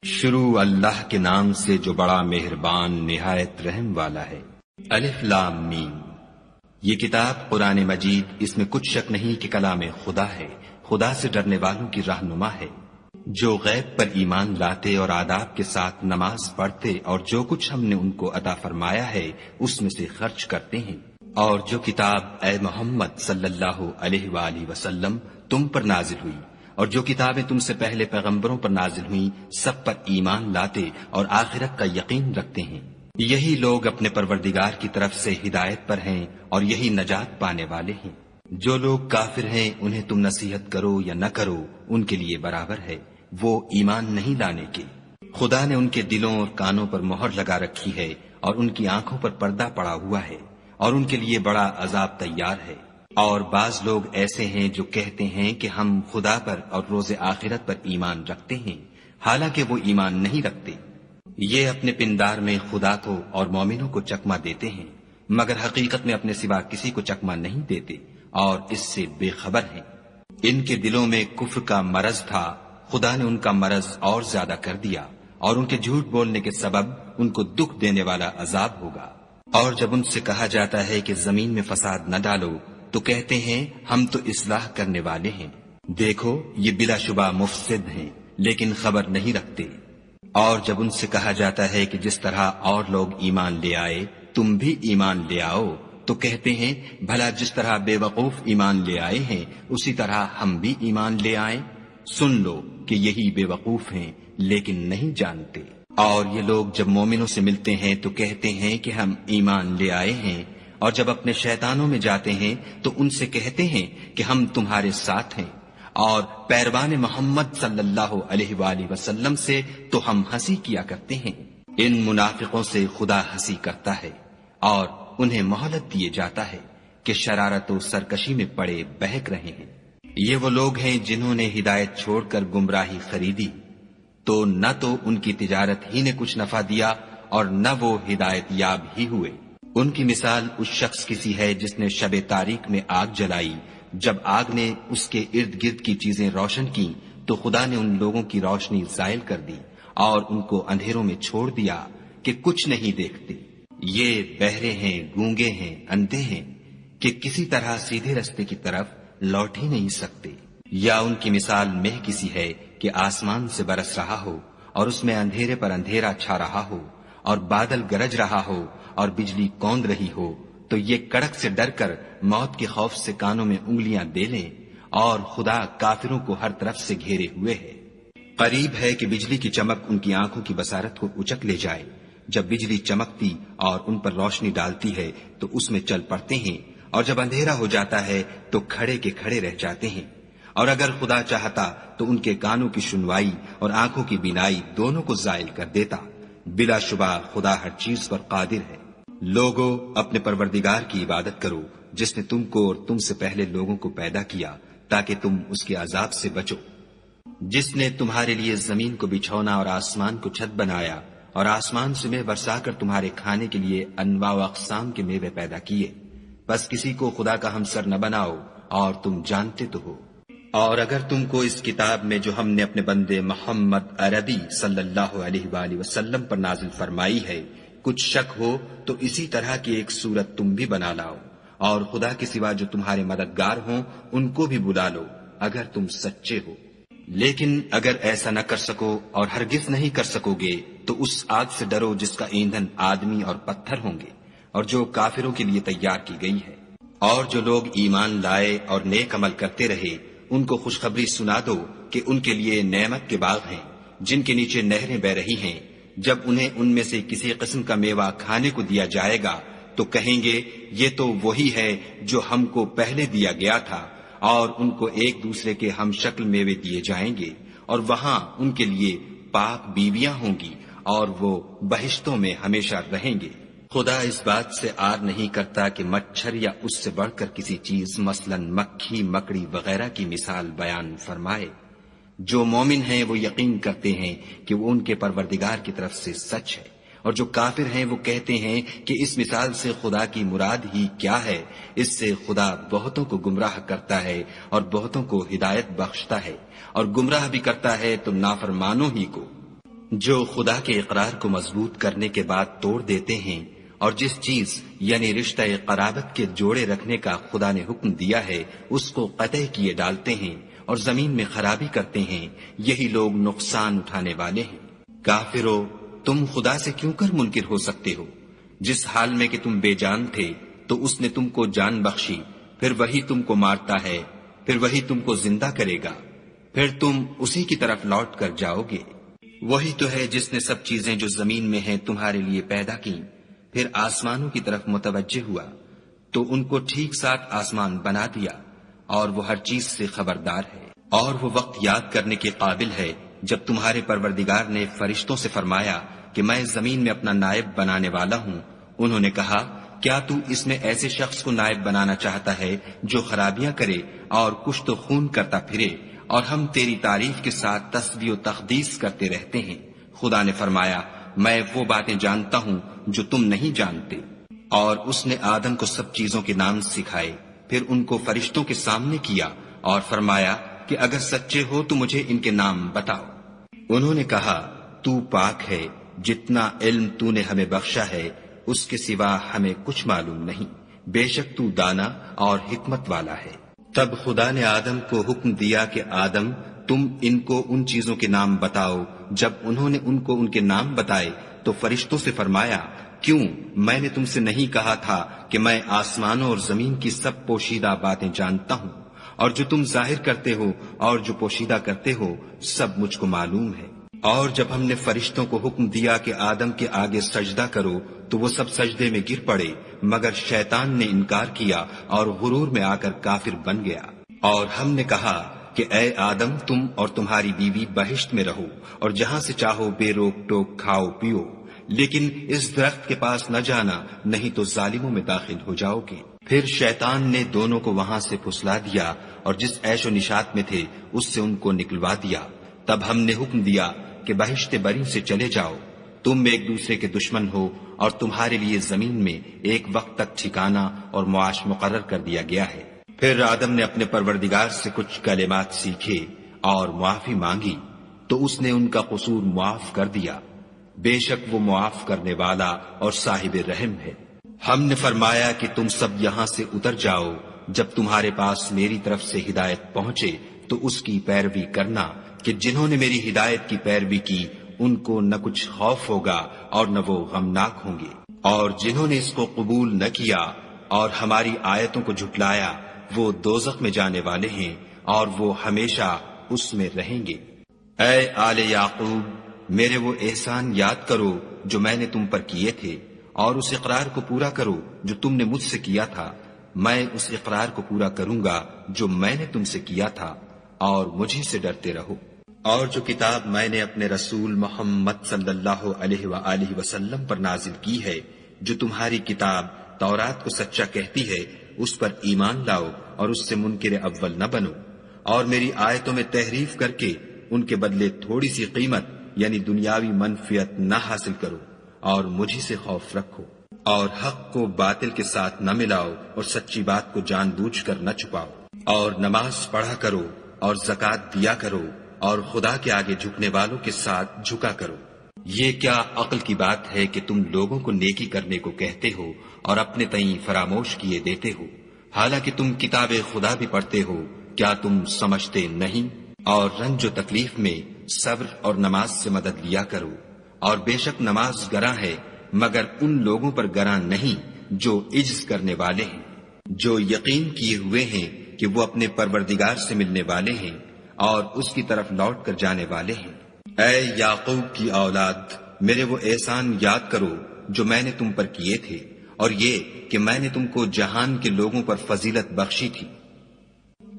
شروع اللہ کے نام سے جو بڑا مہربان نہایت رحم والا ہے۔ الف لام میم۔ یہ کتاب قرآن مجید، اس میں کچھ شک نہیں کہ کلام خدا ہے، خدا سے ڈرنے والوں کی رہنما ہے، جو غیب پر ایمان لاتے اور آداب کے ساتھ نماز پڑھتے اور جو کچھ ہم نے ان کو عطا فرمایا ہے اس میں سے خرچ کرتے ہیں، اور جو کتاب اے محمد صلی اللہ علیہ وآلہ وسلم تم پر نازل ہوئی اور جو کتابیں تم سے پہلے پیغمبروں پر نازل ہوئیں سب پر ایمان لاتے اور آخرت کا یقین رکھتے ہیں، یہی لوگ اپنے پروردگار کی طرف سے ہدایت پر ہیں اور یہی نجات پانے والے ہیں۔ جو لوگ کافر ہیں انہیں تم نصیحت کرو یا نہ کرو ان کے لیے برابر ہے، وہ ایمان نہیں لانے کے۔ خدا نے ان کے دلوں اور کانوں پر مہر لگا رکھی ہے اور ان کی آنکھوں پر پردہ پڑا ہوا ہے اور ان کے لیے بڑا عذاب تیار ہے۔ اور بعض لوگ ایسے ہیں جو کہتے ہیں کہ ہم خدا پر اور روز آخرت پر ایمان رکھتے ہیں، حالانکہ وہ ایمان نہیں رکھتے۔ یہ اپنے پندار میں خدا کو اور مومنوں کو چکمہ دیتے ہیں، مگر حقیقت میں اپنے سوا کسی کو چکمہ نہیں دیتے اور اس سے بے خبر ہیں۔ ان کے دلوں میں کفر کا مرض تھا، خدا نے ان کا مرض اور زیادہ کر دیا اور ان کے جھوٹ بولنے کے سبب ان کو دکھ دینے والا عذاب ہوگا۔ اور جب ان سے کہا جاتا ہے کہ زمین میں فساد نہ ڈالو تو کہتے ہیں ہم تو اصلاح کرنے والے ہیں، دیکھو یہ بلا شبہ مفسد ہیں لیکن خبر نہیں رکھتے۔ اور جب ان سے کہا جاتا ہے کہ جس طرح اور لوگ ایمان لے آئے تم بھی ایمان لے آؤ تو کہتے ہیں بھلا جس طرح بے وقوف ایمان لے آئے ہیں اسی طرح ہم بھی ایمان لے آئیں، سن لو کہ یہی بے وقوف ہیں لیکن نہیں جانتے۔ اور یہ لوگ جب مومنوں سے ملتے ہیں تو کہتے ہیں کہ ہم ایمان لے آئے ہیں، اور جب اپنے شیطانوں میں جاتے ہیں تو ان سے کہتے ہیں کہ ہم تمہارے ساتھ ہیں، اور پیروان محمد صلی اللہ علیہ وآلہ وسلم سے تو ہم ہنسی کیا کرتے ہیں۔ ان منافقوں سے خدا ہنسی کرتا ہے اور انہیں مہلت دیے جاتا ہے کہ شرارت و سرکشی میں پڑے بہک رہے ہیں۔ یہ وہ لوگ ہیں جنہوں نے ہدایت چھوڑ کر گمراہی خریدی، تو نہ تو ان کی تجارت ہی نے کچھ نفع دیا اور نہ وہ ہدایت یاب ہی ہوئے۔ ان کی مثال اس شخص کی سی ہے جس نے شب تاریک میں آگ جلائی، جب آگ نے اس کے ارد گرد کی چیزیں روشن کی تو خدا نے ان لوگوں کی روشنی زائل کر دی اور ان کو اندھیروں میں چھوڑ دیا کہ کچھ نہیں دیکھتے۔ یہ بہرے ہیں، گونگے ہیں، اندھے ہیں کہ کسی طرح سیدھے رستے کی طرف لوٹ ہی نہیں سکتے۔ یا ان کی مثال مہ کسی ہے کہ آسمان سے برس رہا ہو اور اس میں اندھیرے پر اندھیرا چھا رہا ہو اور بادل گرج رہا ہو اور بجلی کوند رہی ہو، تو یہ کڑک سے ڈر کر موت کے خوف سے کانوں میں انگلیاں دے لیں، اور خدا کافروں کو ہر طرف سے گھیرے ہوئے ہے۔ قریب ہے کہ بجلی کی چمک ان کی آنکھوں کی بصارت کو اچک لے جائے۔ جب بجلی چمکتی اور ان پر روشنی ڈالتی ہے تو اس میں چل پڑتے ہیں، اور جب اندھیرا ہو جاتا ہے تو کھڑے کے کھڑے رہ جاتے ہیں۔ اور اگر خدا چاہتا تو ان کے کانوں کی سنوائی اور آنکھوں کی بینائی دونوں کو زائل کر دیتا، بلا شبہ خدا ہر چیز پر قادر ہے۔ لوگو اپنے پروردگار کی عبادت کرو جس نے تم کو اور تم سے پہلے لوگوں کو پیدا کیا تاکہ تم اس کے عذاب سے بچو، جس نے تمہارے لیے زمین کو بچھونا اور آسمان کو چھت بنایا اور آسمان سے میوہ برسا کر تمہارے کھانے کے لیے انواع و اقسام کے میوے پیدا کیے، بس کسی کو خدا کا ہمسر نہ بناؤ اور تم جانتے تو ہو۔ اور اگر تم کو اس کتاب میں جو ہم نے اپنے بندے محمد عربی صلی اللہ علیہ وآلہ وسلم پر نازل فرمائی ہے کچھ شک ہو تو اسی طرح کی ایک صورت تم بھی بنا لاؤ، اور خدا کے سوا جو تمہارے مددگار ہوں ان کو بھی بلا لو اگر تم سچے ہو۔ لیکن اگر ایسا نہ کر سکو اور ہرگز نہیں کر سکو گے تو اس آگ سے ڈرو جس کا ایندھن آدمی اور پتھر ہوں گے اور جو کافروں کے لیے تیار کی گئی ہے۔ اور جو لوگ ایمان لائے اور نیک عمل کرتے رہے ان کو خوشخبری سنا دو کہ ان کے لیے نعمت کے باغ ہیں جن کے نیچے نہریں بہ رہی ہیں، جب انہیں ان میں سے کسی قسم کا میوہ کھانے کو دیا جائے گا تو کہیں گے یہ تو وہی ہے جو ہم کو پہلے دیا گیا تھا، اور ان کو ایک دوسرے کے ہم شکل میوے دیے جائیں گے، اور وہاں ان کے لیے پاک بیویاں ہوں گی اور وہ بہشتوں میں ہمیشہ رہیں گے۔ خدا اس بات سے آر نہیں کرتا کہ مچھر یا اس سے بڑھ کر کسی چیز مثلاً مکھی مکڑی وغیرہ کی مثال بیان فرمائے۔ جو مومن ہیں وہ یقین کرتے ہیں کہ وہ ان کے پروردگار کی طرف سے سچ ہے، اور جو کافر ہیں وہ کہتے ہیں کہ اس مثال سے خدا کی مراد ہی کیا ہے۔ اس سے خدا بہتوں کو گمراہ کرتا ہے اور بہتوں کو ہدایت بخشتا ہے، اور گمراہ بھی کرتا ہے تو نافرمانوں ہی کو۔ جو خدا کے اقرار کو مضبوط کرنے کے بعد توڑ دیتے ہیں اور جس چیز یعنی رشتہ قرابت کے جوڑے رکھنے کا خدا نے حکم دیا ہے اس کو قطع کیے ڈالتے ہیں اور زمین میں خرابی کرتے ہیں، یہی لوگ نقصان اٹھانے والے ہیں۔ کافرو، تم خدا سے کیوں کر منکر ہو سکتے ہو؟ جس حال میں کہ تم بے جان تھے تو اس نے تم کو جان بخشی، پھر وہی تم کو مارتا ہے، پھر وہی تم کو زندہ کرے گا، پھر تم اسی کی طرف لوٹ کر جاؤ گے۔ وہی تو ہے جس نے سب چیزیں جو زمین میں ہیں تمہارے لیے پیدا کی، پھر آسمانوں کی طرف متوجہ ہوا تو ان کو ٹھیک ساتھ آسمان بنا دیا، اور وہ ہر چیز سے خبردار ہے۔ اور وہ وقت یاد کرنے کے قابل ہے جب تمہارے پروردگار نے فرشتوں سے فرمایا کہ میں زمین میں اپنا نائب بنانے والا ہوں۔ انہوں نے کہا، کیا تو اس میں ایسے شخص کو نائب بنانا چاہتا ہے جو خرابیاں کرے اور کشت و خون کرتا پھرے، اور ہم تیری تعریف کے ساتھ تسبیح و تقدیس کرتے رہتے ہیں؟ خدا نے فرمایا، میں وہ باتیں جانتا ہوں جو تم نہیں جانتے۔ اور اس نے آدم کو سب چیزوں کے نام سکھائے، پھر ان کو فرشتوں کے سامنے کیا اور فرمایا کہ اگر سچے ہو تو مجھے ان کے نام بتاؤ۔ انہوں نے کہا، تو پاک ہے، جتنا علم تو نے ہمیں بخشا ہے اس کے سوا ہمیں کچھ معلوم نہیں، بے شک تو دانا اور حکمت والا ہے۔ تب خدا نے آدم کو حکم دیا کہ آدم، تم ان کو ان چیزوں کے نام بتاؤ۔ جب انہوں نے ان کو ان کے نام بتائے تو فرشتوں سے فرمایا، کیوں میں نے تم سے نہیں کہا تھا کہ میں آسمانوں اور زمین کی سب پوشیدہ باتیں جانتا ہوں، اور جو تم ظاہر کرتے ہو اور جو پوشیدہ کرتے ہو سب مجھ کو معلوم ہے۔ اور جب ہم نے فرشتوں کو حکم دیا کہ آدم کے آگے سجدہ کرو تو وہ سب سجدے میں گر پڑے، مگر شیطان نے انکار کیا اور غرور میں آ کر کافر بن گیا۔ اور ہم نے کہا کہ اے آدم، تم اور تمہاری بیوی بہشت میں رہو اور جہاں سے چاہو بے روک ٹوک کھاؤ پیو، لیکن اس درخت کے پاس نہ جانا، نہیں تو ظالموں میں داخل ہو جاؤ گے۔ پھر شیطان نے دونوں کو وہاں سے پھسلا دیا اور جس عیش و نشاط میں تھے اس سے ان کو نکلوا دیا۔ تب ہم نے حکم دیا کہ بہشت بری سے چلے جاؤ، تم ایک دوسرے کے دشمن ہو اور تمہارے لیے زمین میں ایک وقت تک ٹھکانہ اور معاش مقرر کر دیا گیا ہے۔ پھر آدم نے اپنے پروردگار سے کچھ کلمات سیکھے اور معافی مانگی تو اس نے ان کا قصور معاف کر دیا، بے شک وہ معاف کرنے والا اور صاحب رحم ہے۔ ہم نے فرمایا کہ تم سب یہاں سے اتر جاؤ، جب تمہارے پاس میری طرف سے ہدایت پہنچے تو اس کی پیروی کرنا، کہ جنہوں نے میری ہدایت کی پیروی کی ان کو نہ کچھ خوف ہوگا اور نہ وہ غمناک ہوں گے، اور جنہوں نے اس کو قبول نہ کیا اور ہماری آیتوں کو جھٹلایا وہ دوزخ میں جانے والے ہیں اور وہ ہمیشہ اس میں رہیں گے۔ اے آل یعقوب، میرے وہ احسان یاد کرو جو میں نے تم پر کیے تھے، اور اس اقرار کو پورا کرو جو تم نے مجھ سے کیا تھا۔ میں اس اقرار کو پورا کروں گا جو میں نے تم سے کیا تھا، اور مجھے سے ڈرتے رہو۔ اور جو کتاب میں نے اپنے رسول محمد صلی اللہ علیہ وآلہ وسلم پر نازل کی ہے، جو تمہاری کتاب تورات کو سچا کہتی ہے، اس پر ایمان لاؤ اور اس سے منکر اول نہ بنو، اور میری آیتوں میں تحریف کر کے ان کے بدلے تھوڑی سی قیمت یعنی دنیاوی منفعت نہ حاصل کرو، اور مجھے سے خوف رکھو، اور حق کو باطل کے ساتھ نہ ملاؤ اور سچی بات کو جان بوجھ کر نہ چھپاؤ، اور نماز پڑھا کرو اور زکوٰۃ دیا کرو، اور خدا کے آگے جھکنے والوں کے ساتھ جھکا کرو۔ یہ کیا عقل کی بات ہے کہ تم لوگوں کو نیکی کرنے کو کہتے ہو اور اپنے تئیں فراموش کیے دیتے ہو، حالانکہ تم کتاب خدا بھی پڑھتے ہو، کیا تم سمجھتے نہیں؟ اور رنج و تکلیف میں صبر اور نماز سے مدد لیا کرو، اور بے شک نماز گراں ہے مگر ان لوگوں پر گراں نہیں جو عجز کرنے والے ہیں، جو یقین کیے ہوئے ہیں کہ وہ اپنے پروردگار سے ملنے والے ہیں اور اس کی طرف لوٹ کر جانے والے ہیں۔ اے یعقوب کی اولاد، میرے وہ احسان یاد کرو جو میں نے تم پر کیے تھے، اور یہ کہ میں نے تم کو جہان کے لوگوں پر فضیلت بخشی تھی۔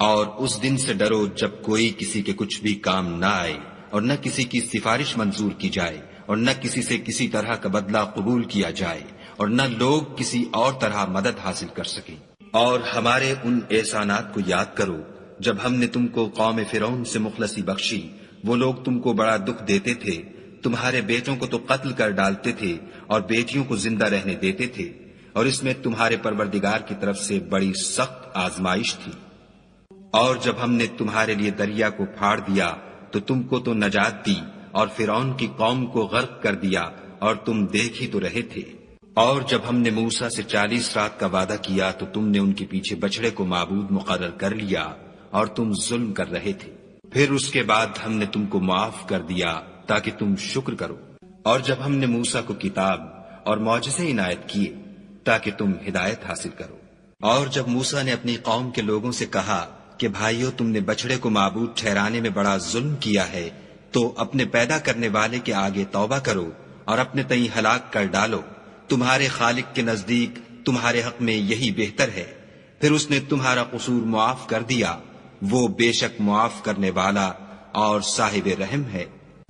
اور اس دن سے ڈرو جب کوئی کسی کے کچھ بھی کام نہ آئے، اور نہ کسی کی سفارش منظور کی جائے، اور نہ کسی سے کسی طرح کا بدلہ قبول کیا جائے، اور نہ لوگ کسی اور طرح مدد حاصل کر سکیں۔ اور ہمارے ان احسانات کو یاد کرو جب ہم نے تم کو قوم فرعون سے مخلصی بخشی، وہ لوگ تم کو بڑا دکھ دیتے تھے، تمہارے بیٹوں کو تو قتل کر ڈالتے تھے اور بیٹیوں کو زندہ رہنے دیتے تھے، اور اس میں تمہارے پروردگار کی طرف سے بڑی سخت آزمائش تھی۔ اور جب ہم نے تمہارے لیے دریا کو پھاڑ دیا تو تم کو تو نجات دی اور فرعون کی قوم کو غرق کر دیا اور تم دیکھ ہی تو رہے تھے۔ اور جب ہم نے موسیٰ سے 40 رات کا وعدہ کیا تو تم نے ان کے پیچھے بچڑے کو معبود مقرر کر لیا اور تم ظلم کر رہے تھے۔ پھر اس کے بعد ہم نے تم کو معاف کر دیا تاکہ تم شکر کرو۔ اور جب ہم نے موسیٰ کو کتاب اور معجزے عنایت کیے تاکہ تم ہدایت حاصل کرو۔ اور جب موسیٰ نے اپنی قوم کے لوگوں سے کہا کہ بھائیو، تم نے بچڑے کو معبود ٹھہرانے میں بڑا ظلم کیا ہے، تو اپنے پیدا کرنے والے کے آگے توبہ کرو اور اپنے تئیں ہلاک کر ڈالو، تمہارے خالق کے نزدیک تمہارے حق میں یہی بہتر ہے۔ پھر اس نے تمہارا قصور معاف کر دیا، وہ بے شک معاف کرنے والا اور صاحب رحم ہے۔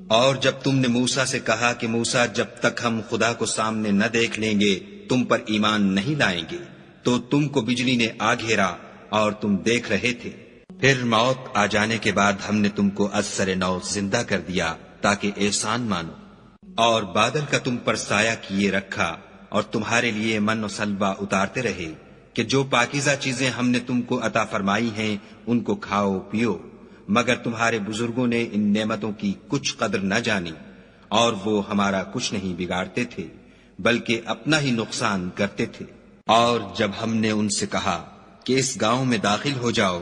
اور جب تم نے موسیٰ سے کہا کہ موسیٰ، جب تک ہم خدا کو سامنے نہ دیکھ لیں گے تم پر ایمان نہیں لائیں گے، تو تم کو بجلی نے آ گھیرا اور تم دیکھ رہے تھے۔ پھر موت آ جانے کے بعد ہم نے تم کو از سر نو زندہ کر دیا تاکہ احسان مانو، اور بادل کا تم پر سایہ کیے رکھا اور تمہارے لیے من و سلوہ اتارتے رہے کہ جو پاکیزہ چیزیں ہم نے تم کو عطا فرمائی ہیں ان کو کھاؤ پیو، مگر تمہارے بزرگوں نے ان نعمتوں کی کچھ قدر نہ جانی، اور وہ ہمارا کچھ نہیں بگاڑتے تھے بلکہ اپنا ہی نقصان کرتے تھے۔ اور جب ہم نے ان سے کہا کہ اس گاؤں میں داخل ہو جاؤ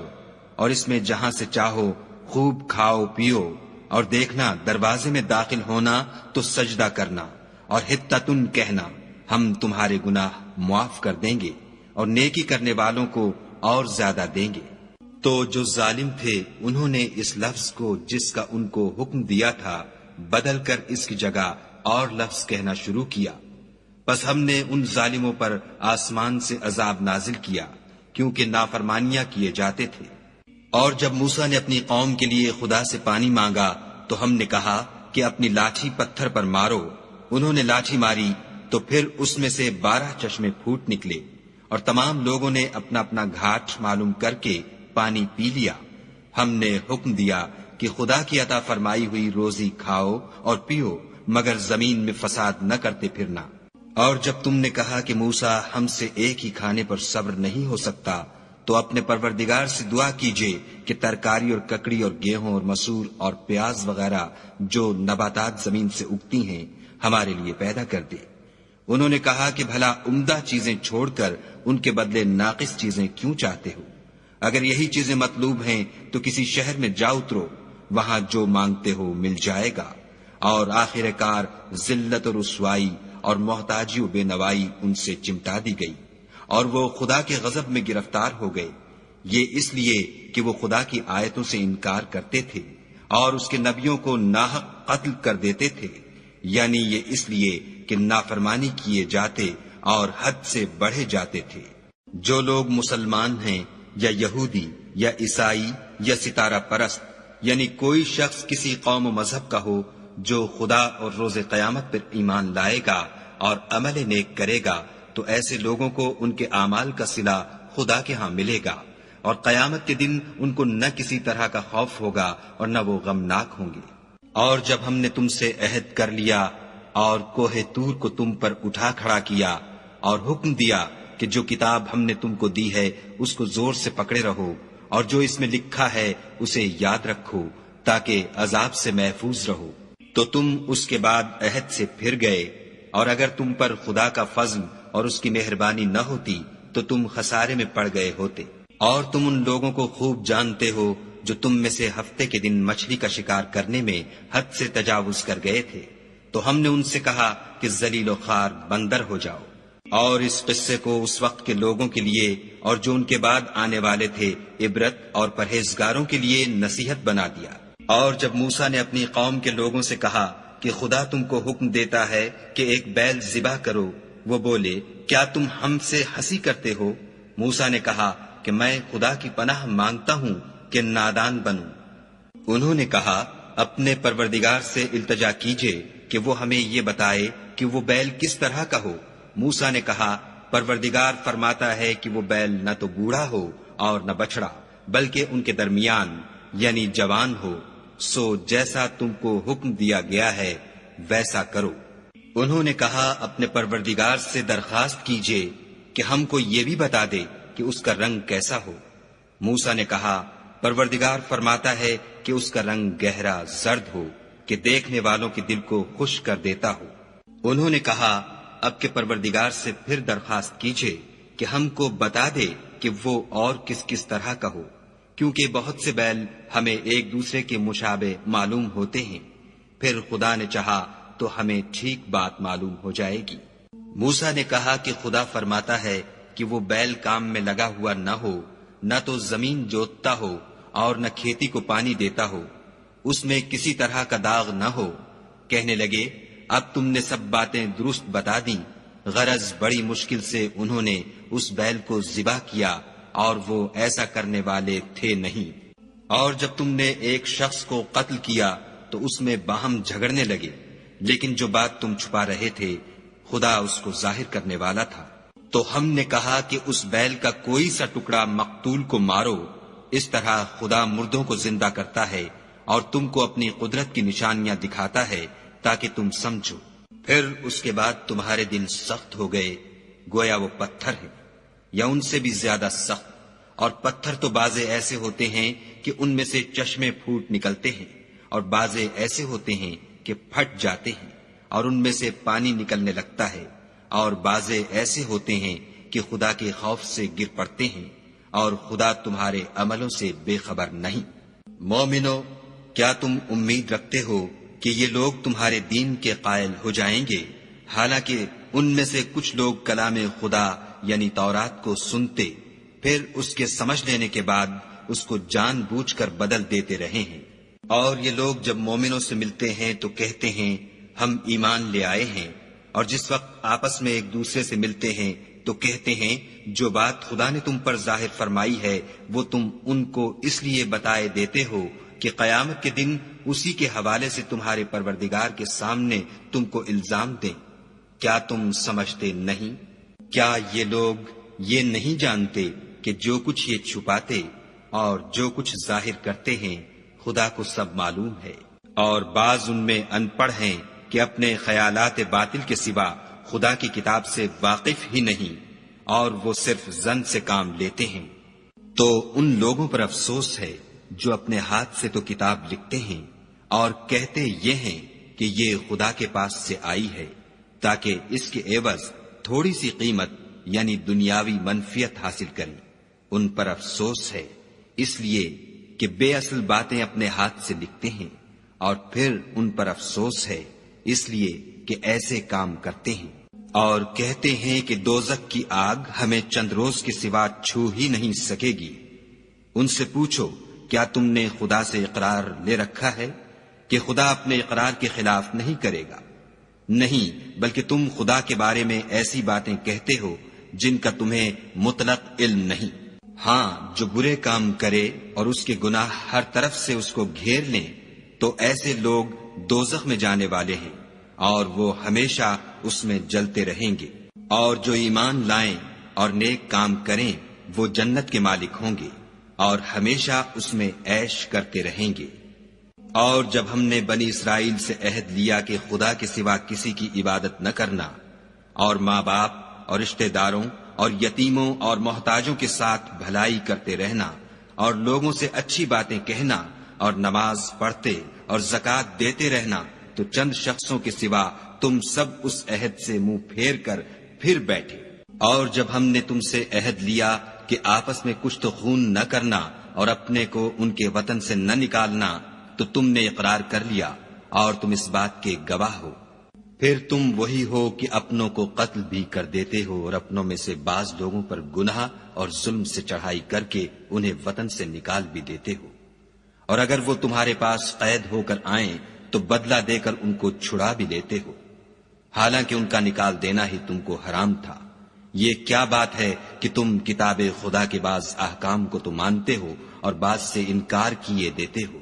اور اس میں جہاں سے چاہو خوب کھاؤ پیو، اور دیکھنا دروازے میں داخل ہونا تو سجدہ کرنا اور حطتن کہنا، ہم تمہارے گناہ معاف کر دیں گے اور نیکی کرنے والوں کو اور زیادہ دیں گے۔ تو جو ظالم تھے انہوں نے اس لفظ کو جس کا ان کو حکم دیا تھا بدل کر اس کی جگہ اور لفظ کہنا شروع کیا، پس ہم نے ان ظالموں پر آسمان سے عذاب نازل کیا کیونکہ نافرمانیاں کیے جاتے تھے۔ اور جب موسیٰ نے اپنی قوم کے لیے خدا سے پانی مانگا تو ہم نے کہا کہ اپنی لاٹھی پتھر پر مارو۔ انہوں نے لاٹھی ماری تو پھر اس میں سے 12 چشمے پھوٹ نکلے، اور تمام لوگوں نے اپنا اپنا گھاٹ معلوم کر کے پانی پی لیا۔ ہم نے حکم دیا کہ خدا کی عطا فرمائی ہوئی روزی کھاؤ اور پیو، مگر زمین میں فساد نہ کرتے پھرنا۔ اور جب تم نے کہا کہ موسیٰ، ہم سے ایک ہی کھانے پر صبر نہیں ہو سکتا، تو اپنے پروردگار سے دعا کیجئے کہ ترکاری اور ککڑی اور گیہوں اور مسور اور پیاز وغیرہ جو نباتات زمین سے اگتی ہیں ہمارے لیے پیدا کر دے۔ انہوں نے کہا کہ بھلا عمدہ چیزیں چھوڑ کر ان کے بدلے ناقص چیزیں کیوں چاہتے ہو؟ اگر یہی چیزیں مطلوب ہیں تو کسی شہر میں جا اترو، وہاں جو مانگتے ہو مل جائے گا، اور آخر کار ذلت و رسوائی اور محتاجی و بے نوائی ان سے چمٹا دی گئی، اور وہ خدا کے غضب میں گرفتار ہو گئے، یہ اس لیے کہ وہ خدا کی آیتوں سے انکار کرتے تھے اور اس کے نبیوں کو ناحق قتل کر دیتے تھے، یعنی یہ اس لیے کہ نافرمانی کیے جاتے اور حد سے بڑھے جاتے تھے۔ جو لوگ مسلمان ہیں یا یہودی یا عیسائی یا ستارہ پرست، یعنی کوئی شخص کسی قوم و مذہب کا ہو، جو خدا اور روز قیامت پر ایمان لائے گا اور عمل نیک کرے گا، تو ایسے لوگوں کو ان کے اعمال کا صلہ خدا کے ہاں ملے گا، اور قیامت کے دن ان کو نہ کسی طرح کا خوف ہوگا اور نہ وہ غمناک ہوں گے۔ اور جب ہم نے تم سے عہد کر لیا اور کوہ طور کو تم پر اٹھا کھڑا کیا اور حکم دیا کہ جو کتاب ہم نے تم کو دی ہے اس کو زور سے پکڑے رہو، اور جو اس میں لکھا ہے اسے یاد رکھو تاکہ عذاب سے محفوظ رہو، تو تم اس کے بعد عہد سے پھر گئے، اور اگر تم پر خدا کا فضل اور اس کی مہربانی نہ ہوتی تو تم خسارے میں پڑ گئے ہوتے۔ اور تم ان لوگوں کو خوب جانتے ہو جو تم میں سے ہفتے کے دن مچھلی کا شکار کرنے میں حد سے تجاوز کر گئے تھے، تو ہم نے ان سے کہا کہ ذلیل و خوار بندر ہو جاؤ۔ اور اس قصے کو اس وقت کے لوگوں کے لیے اور جو ان کے بعد آنے والے تھے عبرت اور پرہیزگاروں کے لیے نصیحت بنا دیا۔ اور جب موسیٰ نے اپنی قوم کے لوگوں سے کہا کہ خدا تم کو حکم دیتا ہے کہ ایک بیل ذبح کرو، وہ بولے، کیا تم ہم سے ہنسی کرتے ہو؟ موسیٰ نے کہا کہ میں خدا کی پناہ مانگتا ہوں کہ نادان بنوں۔ انہوں نے کہا، اپنے پروردگار سے التجا کیجئے کہ وہ ہمیں یہ بتائے کہ وہ بیل کس طرح کا ہو۔ موسیٰ نے کہا، پروردگار فرماتا ہے کہ وہ بیل نہ تو بوڑھا ہو اور نہ بچڑا، بلکہ ان کے درمیان یعنی جوان ہو، سو جیسا تم کو حکم دیا گیا ہے ویسا کرو۔ انہوں نے کہا، اپنے پروردگار سے درخواست کیجئے کہ ہم کو یہ بھی بتا دے کہ اس کا رنگ کیسا ہو۔ موسیٰ نے کہا، پروردگار فرماتا ہے کہ اس کا رنگ گہرا زرد ہو، کہ دیکھنے والوں کے دل کو خوش کر دیتا ہو۔ انہوں نے کہا اب کے پروردگار سے پھر درخواست کیجئے کہ ہم کو بتا دے کہ وہ اور کس کس طرح کا ہو، کیونکہ بہت سے بیل ہمیں ایک دوسرے کے مشابہ معلوم ہوتے ہیں، پھر خدا نے چاہا تو ہمیں ٹھیک بات معلوم ہو جائے گی۔ موسیٰ نے کہا کہ خدا فرماتا ہے کہ وہ بیل کام میں لگا ہوا نہ ہو، نہ تو زمین جوتتا ہو اور نہ کھیتی کو پانی دیتا ہو، اس میں کسی طرح کا داغ نہ ہو۔ کہنے لگے اب تم نے سب باتیں درست بتا دیں۔ غرض بڑی مشکل سے انہوں نے اس بیل کو ذبح کیا اور وہ ایسا کرنے والے تھے نہیں۔ اور جب تم نے ایک شخص کو قتل کیا تو اس میں باہم جھگڑنے لگے، لیکن جو بات تم چھپا رہے تھے خدا اس کو ظاہر کرنے والا تھا۔ تو ہم نے کہا کہ اس بیل کا کوئی سا ٹکڑا مقتول کو مارو، اس طرح خدا مردوں کو زندہ کرتا ہے اور تم کو اپنی قدرت کی نشانیاں دکھاتا ہے تاکہ تم سمجھو۔ پھر اس کے بعد تمہارے دل سخت ہو گئے، گویا وہ پتھر ہیں یا ان سے بھی زیادہ سخت، اور پتھر تو بعضے ایسے ہوتے ہیں کہ ان میں سے چشمے پھوٹ نکلتے ہیں، اور بعضے ایسے ہوتے ہیں کہ پھٹ جاتے ہیں اور ان میں سے پانی نکلنے لگتا ہے، اور بعضے ایسے ہوتے ہیں کہ خدا کے خوف سے گر پڑتے ہیں، اور خدا تمہارے عملوں سے بے خبر نہیں۔ مومنو، کیا تم امید رکھتے ہو کہ یہ لوگ تمہارے دین کے قائل ہو جائیں گے؟ حالانکہ ان میں سے کچھ لوگ کلام خدا یعنی تورات کو سنتے، پھر اس کے سمجھ لینے کے بعد اس کو جان بوجھ کر بدل دیتے رہے ہیں۔ اور یہ لوگ جب مومنوں سے ملتے ہیں تو کہتے ہیں ہم ایمان لے آئے ہیں، اور جس وقت آپس میں ایک دوسرے سے ملتے ہیں تو کہتے ہیں جو بات خدا نے تم پر ظاہر فرمائی ہے وہ تم ان کو اس لیے بتائے دیتے ہو کہ قیامت کے دن اسی کے حوالے سے تمہارے پروردگار کے سامنے تم کو الزام دیں۔ کیا تم سمجھتے نہیں؟ کیا یہ لوگ یہ نہیں جانتے کہ جو کچھ یہ چھپاتے اور جو کچھ ظاہر کرتے ہیں خدا کو سب معلوم ہے؟ اور بعض ان میں ان پڑھ ہیں کہ اپنے خیالات باطل کے سوا خدا کی کتاب سے واقف ہی نہیں، اور وہ صرف ظن سے کام لیتے ہیں۔ تو ان لوگوں پر افسوس ہے جو اپنے ہاتھ سے تو کتاب لکھتے ہیں اور کہتے یہ ہیں کہ یہ خدا کے پاس سے آئی ہے تاکہ اس کے عوض تھوڑی سی قیمت یعنی دنیاوی منفیت حاصل کریں۔ ان پر افسوس ہے اس لیے کہ بے اصل باتیں اپنے ہاتھ سے لکھتے ہیں، اور پھر ان پر افسوس ہے اس لیے کہ ایسے کام کرتے ہیں۔ اور کہتے ہیں کہ دوزخ کی آگ ہمیں چند روز کے سوا چھو ہی نہیں سکے گی۔ ان سے پوچھو کیا تم نے خدا سے اقرار لے رکھا ہے کہ خدا اپنے اقرار کے خلاف نہیں کرے گا؟ نہیں، بلکہ تم خدا کے بارے میں ایسی باتیں کہتے ہو جن کا تمہیں مطلق علم نہیں۔ ہاں، جو برے کام کرے اور اس کے گناہ ہر طرف سے اس کو گھیر لیں تو ایسے لوگ دوزخ میں جانے والے ہیں اور وہ ہمیشہ اس میں جلتے رہیں گے۔ اور جو ایمان لائیں اور نیک کام کریں وہ جنت کے مالک ہوں گے اور ہمیشہ اس میں عیش کرتے رہیں گے۔ اور جب ہم نے بنی اسرائیل سے عہد لیا کہ خدا کے سوا کسی کی عبادت نہ کرنا، اور ماں باپ اور رشتہ داروں اور یتیموں اور محتاجوں کے ساتھ بھلائی کرتے رہنا، اور لوگوں سے اچھی باتیں کہنا، اور نماز پڑھتے اور زکوٰۃ دیتے رہنا، تو چند شخصوں کے سوا تم سب اس عہد سے منہ پھیر کر پھر بیٹھے۔ اور جب ہم نے تم سے عہد لیا کہ آپس میں کچھ تو خون نہ کرنا اور اپنے کو ان کے وطن سے نہ نکالنا، تو تم نے اقرار کر لیا اور تم اس بات کے گواہ ہو۔ پھر تم وہی ہو کہ اپنوں کو قتل بھی کر دیتے ہو اور اپنوں میں سے بعض لوگوں پر گناہ اور ظلم سے چڑھائی کر کے انہیں وطن سے نکال بھی دیتے ہو، اور اگر وہ تمہارے پاس قید ہو کر آئیں تو بدلہ دے کر ان کو چھڑا بھی لیتے ہو، حالانکہ ان کا نکال دینا ہی تم کو حرام تھا۔ یہ کیا بات ہے کہ تم کتاب خدا کے بعض احکام کو تو مانتے ہو اور بعض سے انکار کیے دیتے ہو؟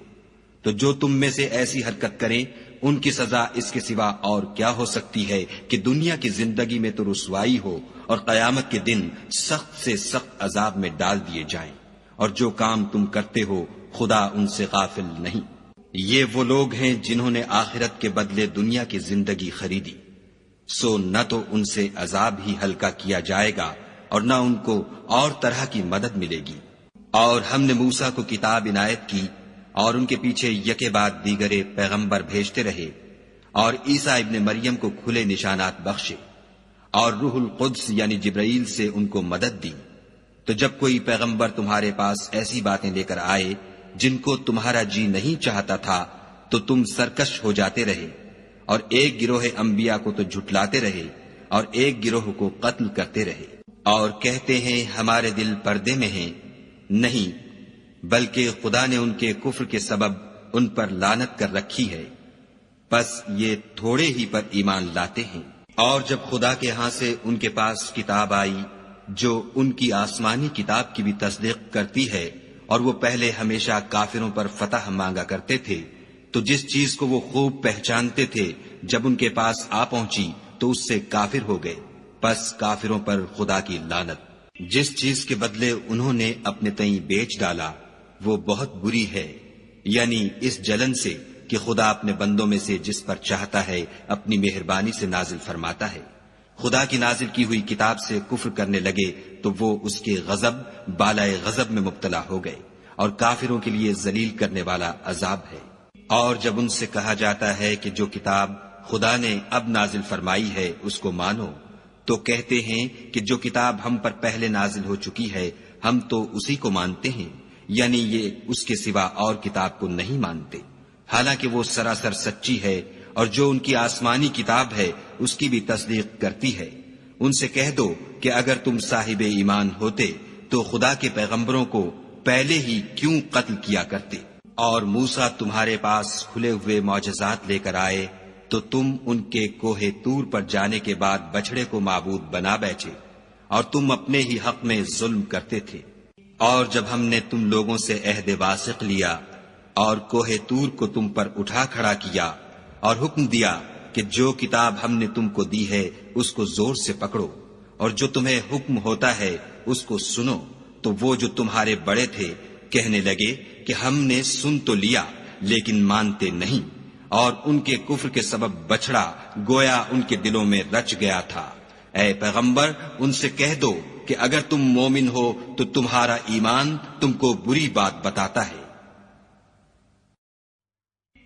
تو جو تم میں سے ایسی حرکت کریں ان کی سزا اس کے سوا اور کیا ہو سکتی ہے کہ دنیا کی زندگی میں تو رسوائی ہو اور قیامت کے دن سخت سے سخت عذاب میں ڈال دیے جائیں، اور جو کام تم کرتے ہو خدا ان سے غافل نہیں۔ یہ وہ لوگ ہیں جنہوں نے آخرت کے بدلے دنیا کی زندگی خریدی، سو نہ تو ان سے عذاب ہی ہلکا کیا جائے گا اور نہ ان کو اور طرح کی مدد ملے گی۔ اور ہم نے موسیٰ کو کتاب عنایت کی اور ان کے پیچھے یکے بعد دیگرے پیغمبر بھیجتے رہے، اور عیسیٰ ابن مریم کو کھلے نشانات بخشے، اور روح القدس یعنی جبرائیل سے ان کو مدد دی۔ تو جب کوئی پیغمبر تمہارے پاس ایسی باتیں لے کر آئے جن کو تمہارا جی نہیں چاہتا تھا تو تم سرکش ہو جاتے رہے، اور ایک گروہ انبیاء کو تو جھٹلاتے رہے اور ایک گروہ کو قتل کرتے رہے، اور کہتے ہیں ہمارے دل پردے میں ہیں، نہیں بلکہ خدا نے ان کے کفر کے سبب ان پر لعنت کر رکھی ہے، پس یہ تھوڑے ہی پر ایمان لاتے ہیں۔ اور جب خدا کے ہاں سے ان کے پاس کتاب آئی جو ان کی آسمانی کتاب کی بھی تصدیق کرتی ہے، اور وہ پہلے ہمیشہ کافروں پر فتح مانگا کرتے تھے، تو جس چیز کو وہ خوب پہچانتے تھے جب ان کے پاس آ پہنچی تو اس سے کافر ہو گئے، پس کافروں پر خدا کی لعنت۔ جس چیز کے بدلے انہوں نے اپنے تئیں بیچ ڈالا وہ بہت بری ہے، یعنی اس جلن سے کہ خدا اپنے بندوں میں سے جس پر چاہتا ہے اپنی مہربانی سے نازل فرماتا ہے۔ خدا کی نازل کی ہوئی کتاب سے کفر کرنے لگے تو وہ اس کے غضب بالائے غضب میں مبتلا ہو گئے، اور کافروں کے لیے ذلیل کرنے والا عذاب ہے۔ اور جب ان سے کہا جاتا ہے کہ جو کتاب خدا نے اب نازل فرمائی ہے اس کو مانو، تو کہتے ہیں کہ جو کتاب ہم پر پہلے نازل ہو چکی ہے ہم تو اسی کو مانتے ہیں، یعنی یہ اس کے سوا اور کتاب کو نہیں مانتے، حالانکہ وہ سراسر سچی ہے، اور جو ان کی آسمانی کتاب ہے اس کی بھی تصدیق کرتی ہے۔ ان سے کہہ دو کہ اگر تم صاحب ایمان ہوتے تو خدا کے پیغمبروں کو پہلے ہی کیوں قتل کیا کرتے، اور موسیٰ تمہارے پاس کھلے ہوئے معجزات لے کر آئے تو تم ان کے کوہ طور پر جانے کے بعد بچڑے کو معبود بنا بیٹھے، اور تم اپنے ہی حق میں ظلم کرتے تھے۔ اور جب ہم نے تم لوگوں سے عہد واثق لیا اور کوہ طور کو تم پر اٹھا کھڑا کیا اور حکم دیا کہ جو کتاب ہم نے تم کو دی ہے اس کو زور سے پکڑو، اور جو تمہیں حکم ہوتا ہے اس کو سنو، تو وہ جو تمہارے بڑے تھے کہنے لگے کہ ہم نے سن تو لیا لیکن مانتے نہیں، اور ان کے کفر کے سبب بچڑا گویا ان کے دلوں میں رچ گیا تھا۔ اے پیغمبر ان سے کہہ دو کہ اگر تم مومن ہو تو تمہارا ایمان تم کو بری بات بتاتا ہے۔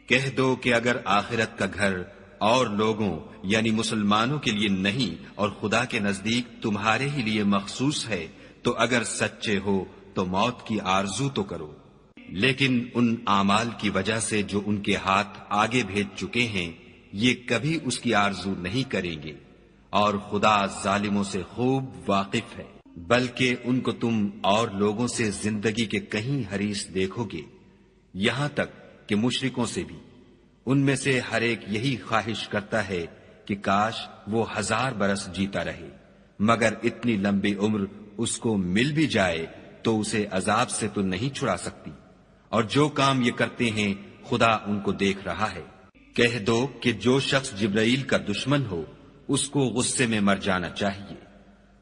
کہہ دو کہ اگر آخرت کا گھر اور لوگوں یعنی مسلمانوں کے لیے نہیں اور خدا کے نزدیک تمہارے ہی لیے مخصوص ہے تو اگر سچے ہو تو موت کی آرزو تو کرو، لیکن ان اعمال کی وجہ سے جو ان کے ہاتھ آگے بھیج چکے ہیں یہ کبھی اس کی آرزو نہیں کریں گے، اور خدا ظالموں سے خوب واقف ہے۔ بلکہ ان کو تم اور لوگوں سے زندگی کے کہیں حریص دیکھو گے، یہاں تک کہ مشرکوں سے بھی۔ ان میں سے ہر ایک یہی خواہش کرتا ہے کہ کاش وہ 1000 برس جیتا رہے، مگر اتنی لمبی عمر اس کو مل بھی جائے تو اسے عذاب سے تو نہیں چھڑا سکتی، اور جو کام یہ کرتے ہیں خدا ان کو دیکھ رہا ہے۔ کہہ دو کہ جو شخص جبرائیل کا دشمن ہو اس کو غصے میں مر جانا چاہیے،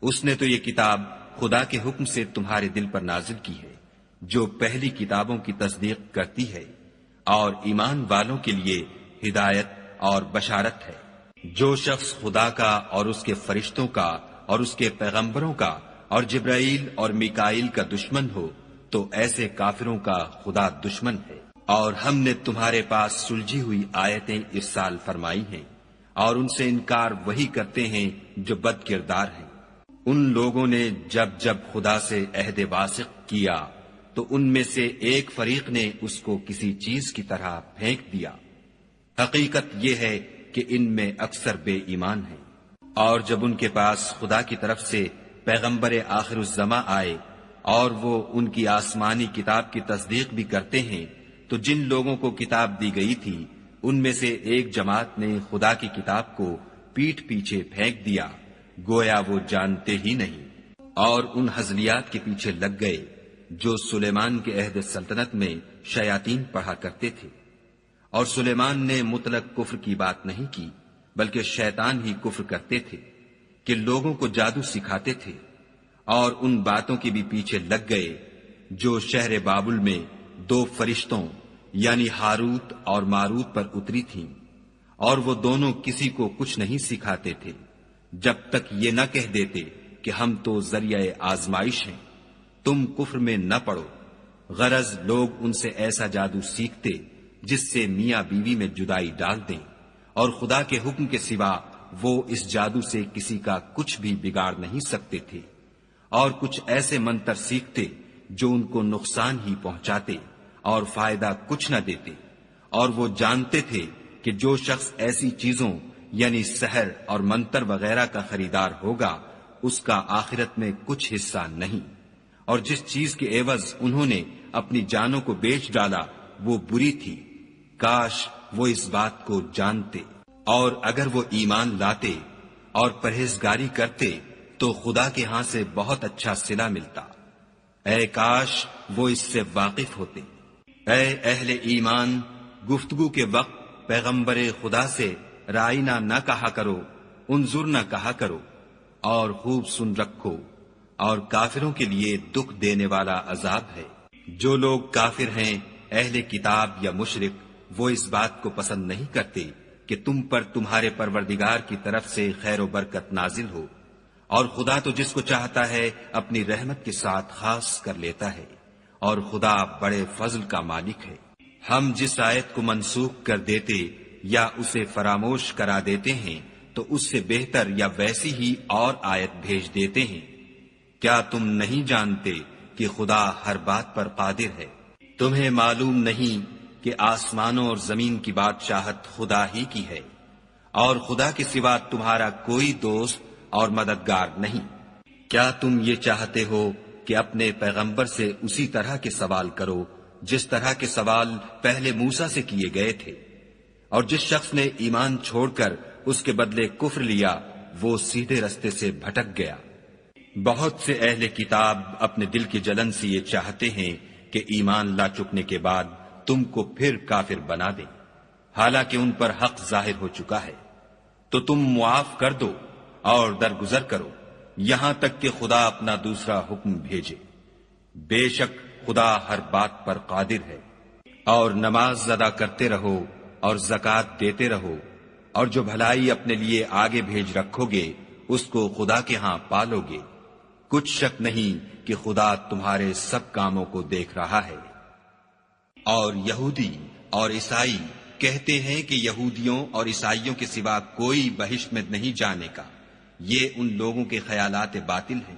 اس نے تو یہ کتاب خدا کے حکم سے تمہارے دل پر نازل کی ہے جو پہلی کتابوں کی تصدیق کرتی ہے، اور ایمان والوں کے لیے ہدایت اور بشارت ہے۔ جو شخص خدا کا اور اس کے فرشتوں کا اور اس کے پیغمبروں کا اور جبرائیل اور میکائیل کا دشمن ہو تو ایسے کافروں کا خدا دشمن ہے۔ اور ہم نے تمہارے پاس سلجھی ہوئی آیتیں ارسال فرمائی ہیں، اور ان سے انکار وہی کرتے ہیں جو بد کردار ہیں۔ ان لوگوں نے جب جب خدا سے عہد واثق کیا تو ان میں سے ایک فریق نے اس کو کسی چیز کی طرح پھینک دیا۔ حقیقت یہ ہے کہ ان میں اکثر بے ایمان ہیں۔ اور جب ان کے پاس خدا کی طرف سے پیغمبر آخر الزماں آئے اور وہ ان کی آسمانی کتاب کی تصدیق بھی کرتے ہیں تو جن لوگوں کو کتاب دی گئی تھی ان میں سے ایک جماعت نے خدا کی کتاب کو پیٹھ پیچھے پھینک دیا گویا وہ جانتے ہی نہیں، اور ان ہزلیات کے پیچھے لگ گئے جو سلیمان کے عہد سلطنت میں شیاطین پڑھا کرتے تھے۔ اور سلیمان نے مطلق کفر کی بات نہیں کی بلکہ شیطان ہی کفر کرتے تھے کہ لوگوں کو جادو سکھاتے تھے، اور ان باتوں کے بھی پیچھے لگ گئے جو شہر بابل میں 2 فرشتوں یعنی ہاروت اور ماروت پر اتری تھیں، اور وہ دونوں کسی کو کچھ نہیں سکھاتے تھے جب تک یہ نہ کہہ دیتے کہ ہم تو ذریعہ آزمائش ہیں، تم کفر میں نہ پڑو۔ غرض لوگ ان سے ایسا جادو سیکھتے جس سے میاں بیوی میں جدائی ڈال دیں، اور خدا کے حکم کے سوا وہ اس جادو سے کسی کا کچھ بھی بگاڑ نہیں سکتے تھے، اور کچھ ایسے منتر سیکھتے جو ان کو نقصان ہی پہنچاتے اور فائدہ کچھ نہ دیتے، اور وہ جانتے تھے کہ جو شخص ایسی چیزوں یعنی سحر اور منتر وغیرہ کا خریدار ہوگا اس کا آخرت میں کچھ حصہ نہیں، اور جس چیز کے عوض انہوں نے اپنی جانوں کو بیچ ڈالا وہ بری تھی، کاش وہ اس بات کو جانتے، اور اگر وہ ایمان لاتے اور پرہیزگاری کرتے تو خدا کے ہاں سے بہت اچھا صلہ ملتا، اے کاش وہ اس سے واقف ہوتے۔ اے اہل ایمان، گفتگو کے وقت پیغمبر خدا سے رائنا نہ کہا کرو، انظر نہ کہا کرو، اور خوب سن رکھو، اور کافروں کے لیے دکھ دینے والا عذاب ہے۔ جو لوگ کافر ہیں، اہل کتاب یا مشرک، وہ اس بات کو پسند نہیں کرتے کہ تم پر تمہارے پروردگار کی طرف سے خیر و برکت نازل ہو، اور خدا تو جس کو چاہتا ہے اپنی رحمت کے ساتھ خاص کر لیتا ہے، اور خدا بڑے فضل کا مالک ہے۔ ہم جس آیت کو منسوخ کر دیتے یا اسے فراموش کرا دیتے ہیں تو اس سے بہتر یا ویسی ہی اور آیت بھیج دیتے ہیں۔ کیا تم نہیں جانتے کہ خدا ہر بات پر قادر ہے؟ تمہیں معلوم نہیں کہ آسمانوں اور زمین کی بادشاہت خدا ہی کی ہے، اور خدا کے سوا تمہارا کوئی دوست اور مددگار نہیں۔ کیا تم یہ چاہتے ہو کہ اپنے پیغمبر سے اسی طرح کے سوال کرو جس طرح کے سوال پہلے موسیٰ سے کیے گئے تھے؟ اور جس شخص نے ایمان چھوڑ کر اس کے بدلے کفر لیا وہ سیدھے رستے سے بھٹک گیا۔ بہت سے اہل کتاب اپنے دل کی جلن سے یہ چاہتے ہیں کہ ایمان لا چکنے کے بعد تم کو پھر کافر بنا دیں، حالانکہ ان پر حق ظاہر ہو چکا ہے، تو تم معاف کر دو اور درگزر کرو یہاں تک کہ خدا اپنا دوسرا حکم بھیجے۔ بے شک خدا ہر بات پر قادر ہے۔ اور نماز ادا کرتے رہو اور زکوٰۃ دیتے رہو، اور جو بھلائی اپنے لیے آگے بھیج رکھو گے اس کو خدا کے ہاں پالو گے، کچھ شک نہیں کہ خدا تمہارے سب کاموں کو دیکھ رہا ہے۔ اور یہودی اور عیسائی کہتے ہیں کہ یہودیوں اور عیسائیوں کے سوا کوئی بہشت میں نہیں جانے کا، یہ ان لوگوں کے خیالات باطل ہیں۔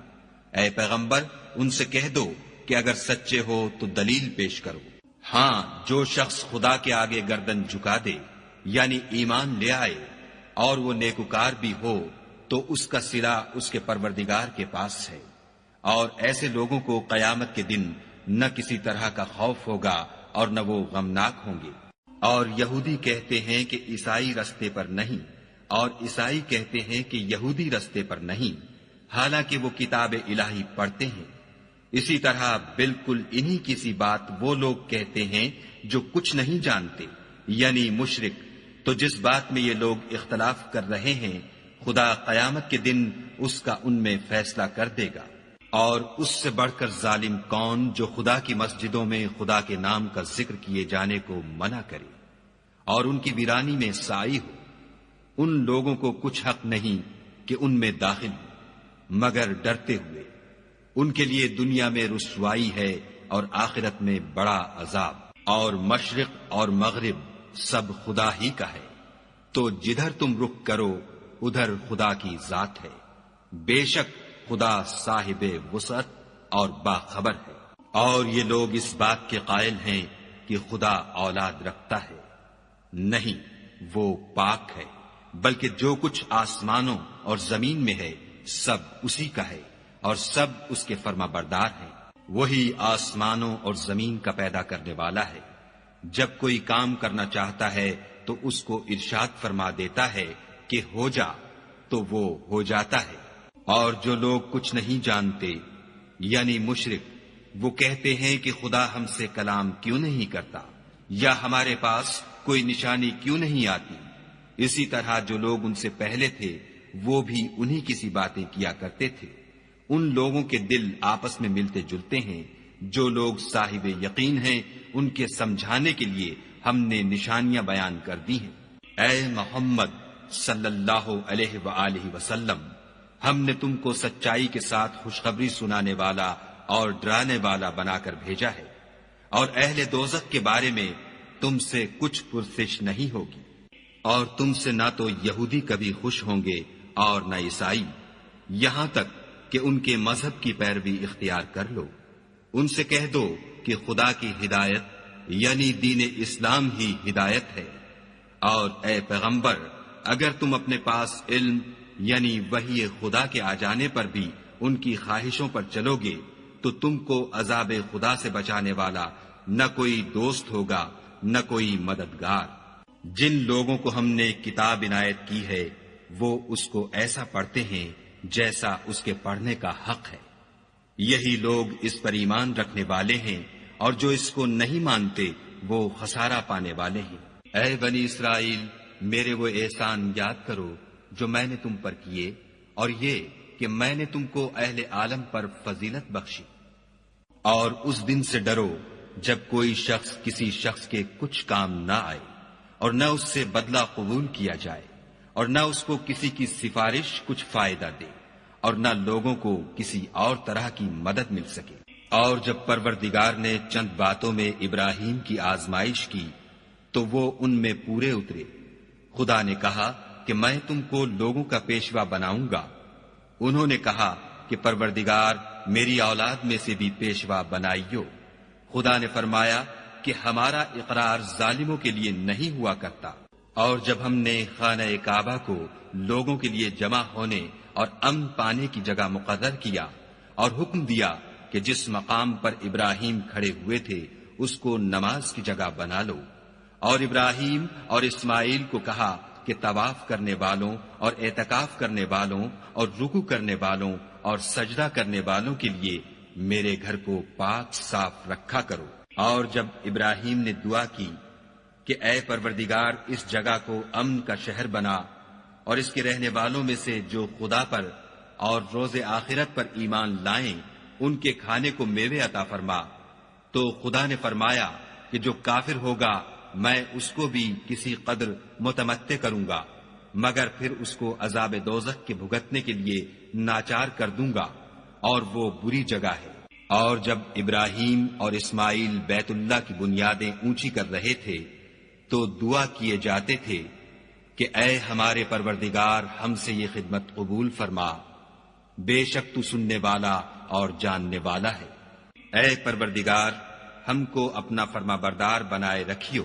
اے پیغمبر ان سے کہہ دو کہ اگر سچے ہو تو دلیل پیش کرو۔ ہاں، جو شخص خدا کے آگے گردن جھکا دے یعنی ایمان لے آئے اور وہ نیکوکار بھی ہو تو اس کا صلہ اس کے پروردگار کے پاس ہے، اور ایسے لوگوں کو قیامت کے دن نہ کسی طرح کا خوف ہوگا اور نہ وہ غمناک ہوں گے۔ اور یہودی کہتے ہیں کہ عیسائی رستے پر نہیں، اور عیسائی کہتے ہیں کہ یہودی رستے پر نہیں، حالانکہ وہ کتاب الہی پڑھتے ہیں۔ اسی طرح بالکل انہی کی سی بات وہ لوگ کہتے ہیں جو کچھ نہیں جانتے یعنی مشرک۔ تو جس بات میں یہ لوگ اختلاف کر رہے ہیں خدا قیامت کے دن اس کا ان میں فیصلہ کر دے گا۔ اور اس سے بڑھ کر ظالم کون جو خدا کی مسجدوں میں خدا کے نام کا ذکر کیے جانے کو منع کرے اور ان کی ویرانی میں سائی ہو۔ ان لوگوں کو کچھ حق نہیں کہ ان میں داخل ہو مگر ڈرتے ہوئے۔ ان کے لیے دنیا میں رسوائی ہے اور آخرت میں بڑا عذاب۔ اور مشرق اور مغرب سب خدا ہی کا ہے، تو جدھر تم رخ کرو ادھر خدا کی ذات ہے۔ بے شک خدا صاحب وسعت اور باخبر ہے۔ اور یہ لوگ اس بات کے قائل ہیں کہ خدا اولاد رکھتا ہے، نہیں، وہ پاک ہے، بلکہ جو کچھ آسمانوں اور زمین میں ہے سب اسی کا ہے، اور سب اس کے فرما بردار ہیں۔ وہی آسمانوں اور زمین کا پیدا کرنے والا ہے۔ جب کوئی کام کرنا چاہتا ہے تو اس کو ارشاد فرما دیتا ہے کہ ہو جا، تو وہ ہو جاتا ہے۔ اور جو لوگ کچھ نہیں جانتے یعنی مشرک، وہ کہتے ہیں کہ خدا ہم سے کلام کیوں نہیں کرتا، یا ہمارے پاس کوئی نشانی کیوں نہیں آتی۔ اسی طرح جو لوگ ان سے پہلے تھے وہ بھی انہی کی سی باتیں کیا کرتے تھے۔ ان لوگوں کے دل آپس میں ملتے جلتے ہیں۔ جو لوگ صاحب یقین ہیں ان کے سمجھانے کے لیے ہم نے نشانیاں بیان کر دی ہیں۔ اے محمد صلی اللہ علیہ وآلہ وسلم، ہم نے تم کو سچائی کے ساتھ خوشخبری سنانے والا اور ڈرانے والا بنا کر بھیجا ہے۔ اور اہل دوزخ کے بارے میں تم سے کچھ پرسش نہیں ہوگی، اور تم سے نہ تو یہودی کبھی خوش ہوں گے اور نہ عیسائی، یہاں تک کہ ان کے مذہب کی پیروی اختیار کر لو۔ ان سے کہہ دو کہ خدا کی ہدایت یعنی دین اسلام ہی ہدایت ہے، اور اے پیغمبر اگر تم اپنے پاس علم یعنی وحی خدا کے آ جانے پر بھی ان کی خواہشوں پر چلو گے تو تم کو عذاب خدا سے بچانے والا نہ کوئی دوست ہوگا نہ کوئی مددگار۔ جن لوگوں کو ہم نے کتاب عنایت کی ہے وہ اس کو ایسا پڑھتے ہیں جیسا اس کے پڑھنے کا حق ہے، یہی لوگ اس پر ایمان رکھنے والے ہیں، اور جو اس کو نہیں مانتے وہ خسارہ پانے والے ہیں۔ اے بنی اسرائیل، میرے وہ احسان یاد کرو جو میں نے تم پر کیے، اور یہ کہ میں نے تم کو اہل عالم پر فضیلت بخشی۔ اور اس دن سے ڈرو جب کوئی شخص کسی شخص کے کچھ کام نہ آئے، اور نہ اس سے بدلہ قبول کیا جائے، اور نہ اس کو کسی کی سفارش کچھ فائدہ دے، اور نہ لوگوں کو کسی اور طرح کی مدد مل سکے۔ اور جب پروردگار نے چند باتوں میں ابراہیم کی آزمائش کی تو وہ ان میں پورے اترے۔ خدا نے کہا کہ میں تم کو لوگوں کا پیشوا بناؤں گا۔ انہوں نے کہا کہ پروردگار میری اولاد میں سے بھی پیشوا بنائیو۔ خدا نے فرمایا کہ ہمارا اقرار ظالموں کے لیے نہیں ہوا کرتا۔ اور جب ہم نے خانہ کعبہ کو لوگوں کے لیے جمع ہونے اور امن پانے کی جگہ مقرر کیا اور حکم دیا کہ جس مقام پر ابراہیم کھڑے ہوئے تھے اس کو نماز کی جگہ بنا لو، اور ابراہیم اور اسماعیل کو کہا کہ طواف کرنے والوں اور اعتکاف کرنے والوں اور رکوع کرنے والوں اور سجدہ کرنے والوں کے لیے میرے گھر کو پاک صاف رکھا کرو۔ اور جب ابراہیم نے دعا کی کہ اے پروردگار اس جگہ کو امن کا شہر بنا، اور اس کے رہنے والوں میں سے جو خدا پر اور روز آخرت پر ایمان لائیں ان کے کھانے کو میوے عطا فرما، تو خدا نے فرمایا کہ جو کافر ہوگا میں اس کو بھی کسی قدر متمتع کروں گا، مگر پھر اس کو عذاب دوزخ کے بھگتنے کے لیے ناچار کر دوں گا، اور وہ بری جگہ ہے۔ اور جب ابراہیم اور اسماعیل بیت اللہ کی بنیادیں اونچی کر رہے تھے تو دعا کیے جاتے تھے کہ اے ہمارے پروردگار ہم سے یہ خدمت قبول فرما، بے شک تو سننے والا اور جاننے والا ہے۔ اے پروردگار ہم کو اپنا فرما بردار بنائے رکھیو،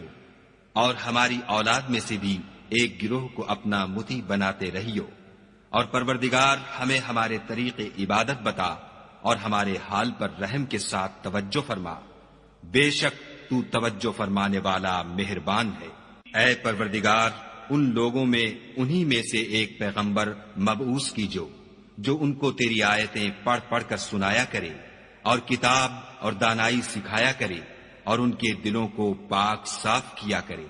اور ہماری اولاد میں سے بھی ایک گروہ کو اپنا مطیع بناتے رہیو، اور پروردگار ہمیں ہمارے طریق عبادت بتا اور ہمارے حال پر رحم کے ساتھ توجہ فرما، بے شک تو توجہ فرمانے والا مہربان ہے۔ اے پروردگار ان لوگوں میں انہی میں سے ایک پیغمبر مبعوث کیجو جو ان کو تیری آیتیں پڑھ پڑھ کر سنایا کرے اور کتاب اور دانائی سکھایا کرے اور ان کے دلوں کو پاک صاف کیا کرے،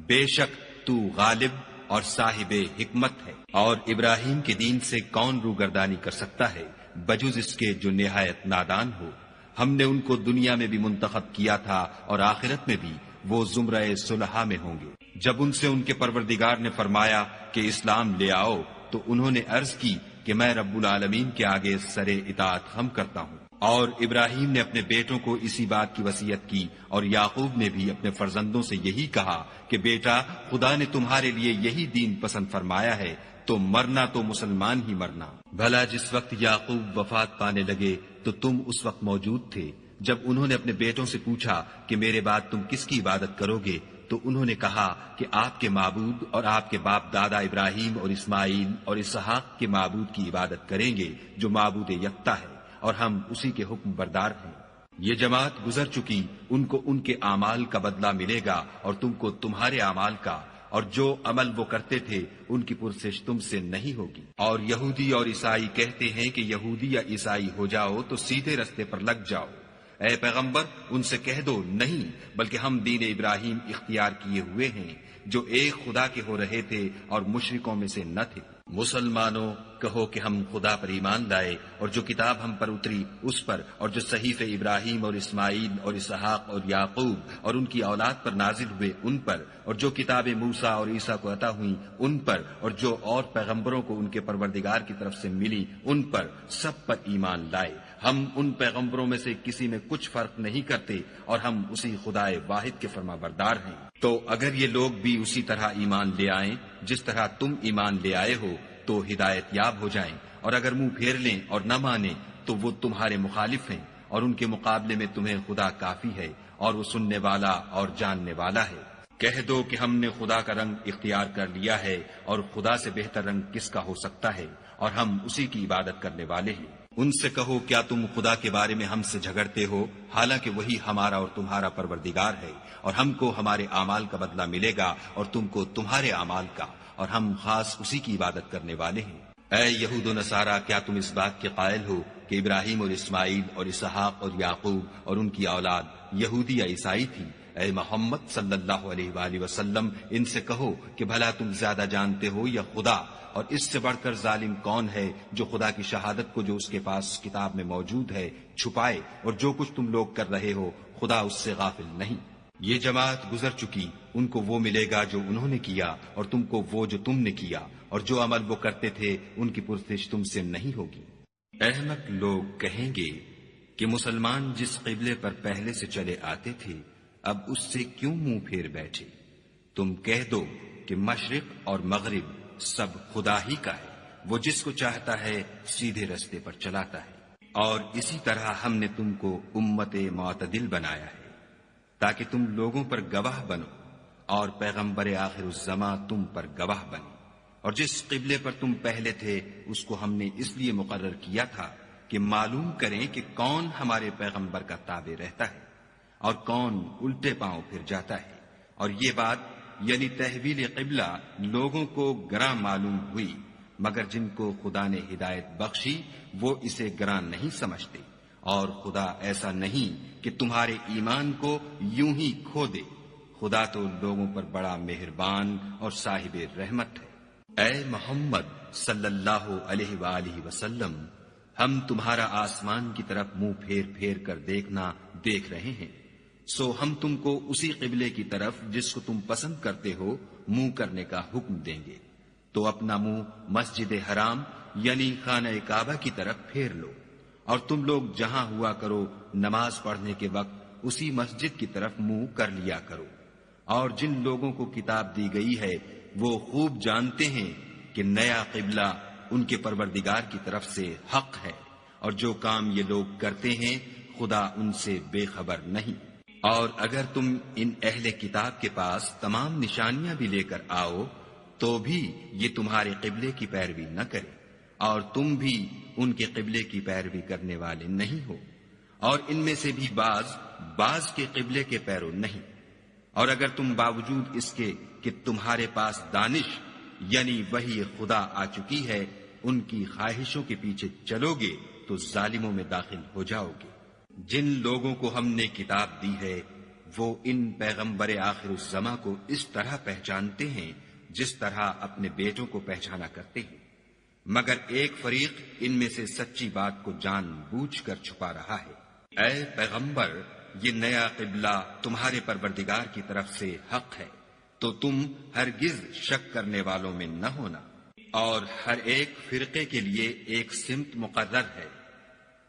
بے شک تو غالب اور صاحب حکمت ہے۔ اور ابراہیم کے دین سے کون روگردانی کر سکتا ہے بجز اس کے جو نہایت نادان ہو۔ ہم نے ان کو دنیا میں بھی منتخب کیا تھا اور آخرت میں بھی وہ زمرہ صلحاء میں ہوں گے۔ جب ان سے ان کے پروردگار نے فرمایا کہ اسلام لے آؤ تو انہوں نے عرض کی کہ میں رب العالمین کے آگے سر اطاعت خم کرتا ہوں۔ اور ابراہیم نے اپنے بیٹوں کو اسی بات کی وصیت کی، اور یعقوب نے بھی اپنے فرزندوں سے یہی کہا کہ بیٹا خدا نے تمہارے لیے یہی دین پسند فرمایا ہے تو مرنا تو مسلمان ہی مرنا۔ بھلا جس وقت یعقوب وفات پانے لگے تو تم اس وقت موجود تھے جب انہوں نے اپنے بیٹوں سے پوچھا کہ میرے بعد تم کس کی عبادت کرو گے، تو انہوں نے کہا کہ آپ کے معبود اور آپ کے باپ دادا ابراہیم اور اسماعیل اور اسحاق کے معبود کی عبادت کریں گے جو معبود یکتا ہے، اور ہم اسی کے حکم بردار ہیں۔ یہ جماعت گزر چکی، ان کو ان کے اعمال کا بدلہ ملے گا اور تم کو تمہارے اعمال کا، اور جو عمل وہ کرتے تھے ان کی پرسش تم سے نہیں ہوگی۔ اور یہودی اور عیسائی کہتے ہیں کہ یہودی یا عیسائی ہو جاؤ تو سیدھے رستے پر لگ جاؤ۔ اے پیغمبر ان سے کہہ دو نہیں، بلکہ ہم دین ابراہیم اختیار کیے ہوئے ہیں جو ایک خدا کے ہو رہے تھے اور مشرکوں میں سے نہ تھے۔ مسلمانوں کہو کہ ہم خدا پر ایمان لائے اور جو کتاب ہم پر اتری اس پر، اور جو صحیفے ابراہیم اور اسماعیل اور اسحاق اور یعقوب اور ان کی اولاد پر نازل ہوئے ان پر، اور جو کتابیں موسیٰ اور عیسیٰ کو عطا ہوئیں ان پر، اور جو اور پیغمبروں کو ان کے پروردگار کی طرف سے ملی ان پر، سب پر ایمان لائے۔ ہم ان پیغمبروں میں سے کسی میں کچھ فرق نہیں کرتے، اور ہم اسی خدائے واحد کے فرما بردار ہیں۔ تو اگر یہ لوگ بھی اسی طرح ایمان لے آئیں جس طرح تم ایمان لے آئے ہو تو ہدایت یاب ہو جائیں، اور اگر منہ پھیر لیں اور نہ مانیں تو وہ تمہارے مخالف ہیں، اور ان کے مقابلے میں تمہیں خدا کافی ہے، اور وہ سننے والا اور جاننے والا ہے۔ کہہ دو کہ ہم نے خدا کا رنگ اختیار کر لیا ہے، اور خدا سے بہتر رنگ کس کا ہو سکتا ہے، اور ہم اسی کی عبادت کرنے والے ہیں۔ ان سے کہو کیا تم خدا کے بارے میں ہم سے جھگڑتے ہو، حالانکہ وہی ہمارا اور تمہارا پروردگار ہے، اور ہم کو ہمارے اعمال کا بدلہ ملے گا اور تم کو تمہارے اعمال کا، اور ہم خاص اسی کی عبادت کرنے والے ہیں۔ اے یہود و نصارہ، کیا تم اس بات کے قائل ہو کہ ابراہیم اور اسماعیل اور اسحاق اور یعقوب اور ان کی اولاد یہودی یا عیسائی تھی؟ اے محمد صلی اللہ علیہ وآلہ وسلم، ان سے کہو کہ بھلا تم زیادہ جانتے ہو یا خدا؟ اور اس سے بڑھ کر ظالم کون ہے جو خدا کی شہادت کو جو اس کے پاس کتاب میں موجود ہے چھپائے، اور جو کچھ تم لوگ کر رہے ہو خدا اس سے غافل نہیں۔ یہ جماعت گزر چکی، ان کو وہ ملے گا جو انہوں نے کیا، اور تم کو وہ جو تم نے کیا، اور جو عمل وہ کرتے تھے ان کی پرسش تم سے نہیں ہوگی۔ احمق لوگ کہیں گے کہ مسلمان جس قبلے پر پہلے سے چلے آتے تھے اب اس سے کیوں منہ پھیر بیٹھے؟ تم کہہ دو کہ مشرق اور مغرب سب خدا ہی کا ہے، وہ جس کو چاہتا ہے سیدھے رستے پر چلاتا ہے، اور اسی طرح ہم نے تم کو امت معتدل بنایا ہے تاکہ تم لوگوں پر گواہ بنو، اور پیغمبر آخر الزماں تم پر گواہ بنے۔ اور جس قبلے پر تم پہلے تھے اس کو ہم نے اس لیے مقرر کیا تھا کہ معلوم کریں کہ کون ہمارے پیغمبر کا تابع رہتا ہے اور کون الٹے پاؤں پھر جاتا ہے۔ اور یہ بات یعنی تحویل قبلہ لوگوں کو گراں معلوم ہوئی، مگر جن کو خدا نے ہدایت بخشی وہ اسے گراں نہیں سمجھتے، اور خدا ایسا نہیں کہ تمہارے ایمان کو یوں ہی کھو دے۔ خدا تو لوگوں پر بڑا مہربان اور صاحب رحمت ہے۔ اے محمد صلی اللہ علیہ وآلہ وسلم، ہم تمہارا آسمان کی طرف منہ پھیر پھیر کر دیکھنا دیکھ رہے ہیں، سو ہم تم کو اسی قبلے کی طرف جس کو تم پسند کرتے ہو منہ کرنے کا حکم دیں گے۔ تو اپنا منہ مسجد حرام یعنی خانہ کعبہ کی طرف پھیر لو، اور تم لوگ جہاں ہوا کرو نماز پڑھنے کے وقت اسی مسجد کی طرف منہ کر لیا کرو۔ اور جن لوگوں کو کتاب دی گئی ہے وہ خوب جانتے ہیں کہ نیا قبلہ ان کے پروردگار کی طرف سے حق ہے، اور جو کام یہ لوگ کرتے ہیں خدا ان سے بے خبر نہیں۔ اور اگر تم ان اہل کتاب کے پاس تمام نشانیاں بھی لے کر آؤ تو بھی یہ تمہارے قبلے کی پیروی نہ کرے، اور تم بھی ان کے قبلے کی پیروی کرنے والے نہیں ہو، اور ان میں سے بھی بعض کے قبلے کے پیرو نہیں۔ اور اگر تم باوجود اس کے کہ تمہارے پاس دانش یعنی وحی خدا آ چکی ہے ان کی خواہشوں کے پیچھے چلو گے تو ظالموں میں داخل ہو جاؤ گے۔ جن لوگوں کو ہم نے کتاب دی ہے وہ ان پیغمبر آخر الزماں کو اس طرح پہچانتے ہیں جس طرح اپنے بیٹوں کو پہچانا کرتے ہیں، مگر ایک فریق ان میں سے سچی بات کو جان بوجھ کر چھپا رہا ہے۔ اے پیغمبر، یہ نیا قبلہ تمہارے پروردگار کی طرف سے حق ہے، تو تم ہرگز شک کرنے والوں میں نہ ہونا، اور ہر ایک فرقے کے لیے ایک سمت مقرر ہے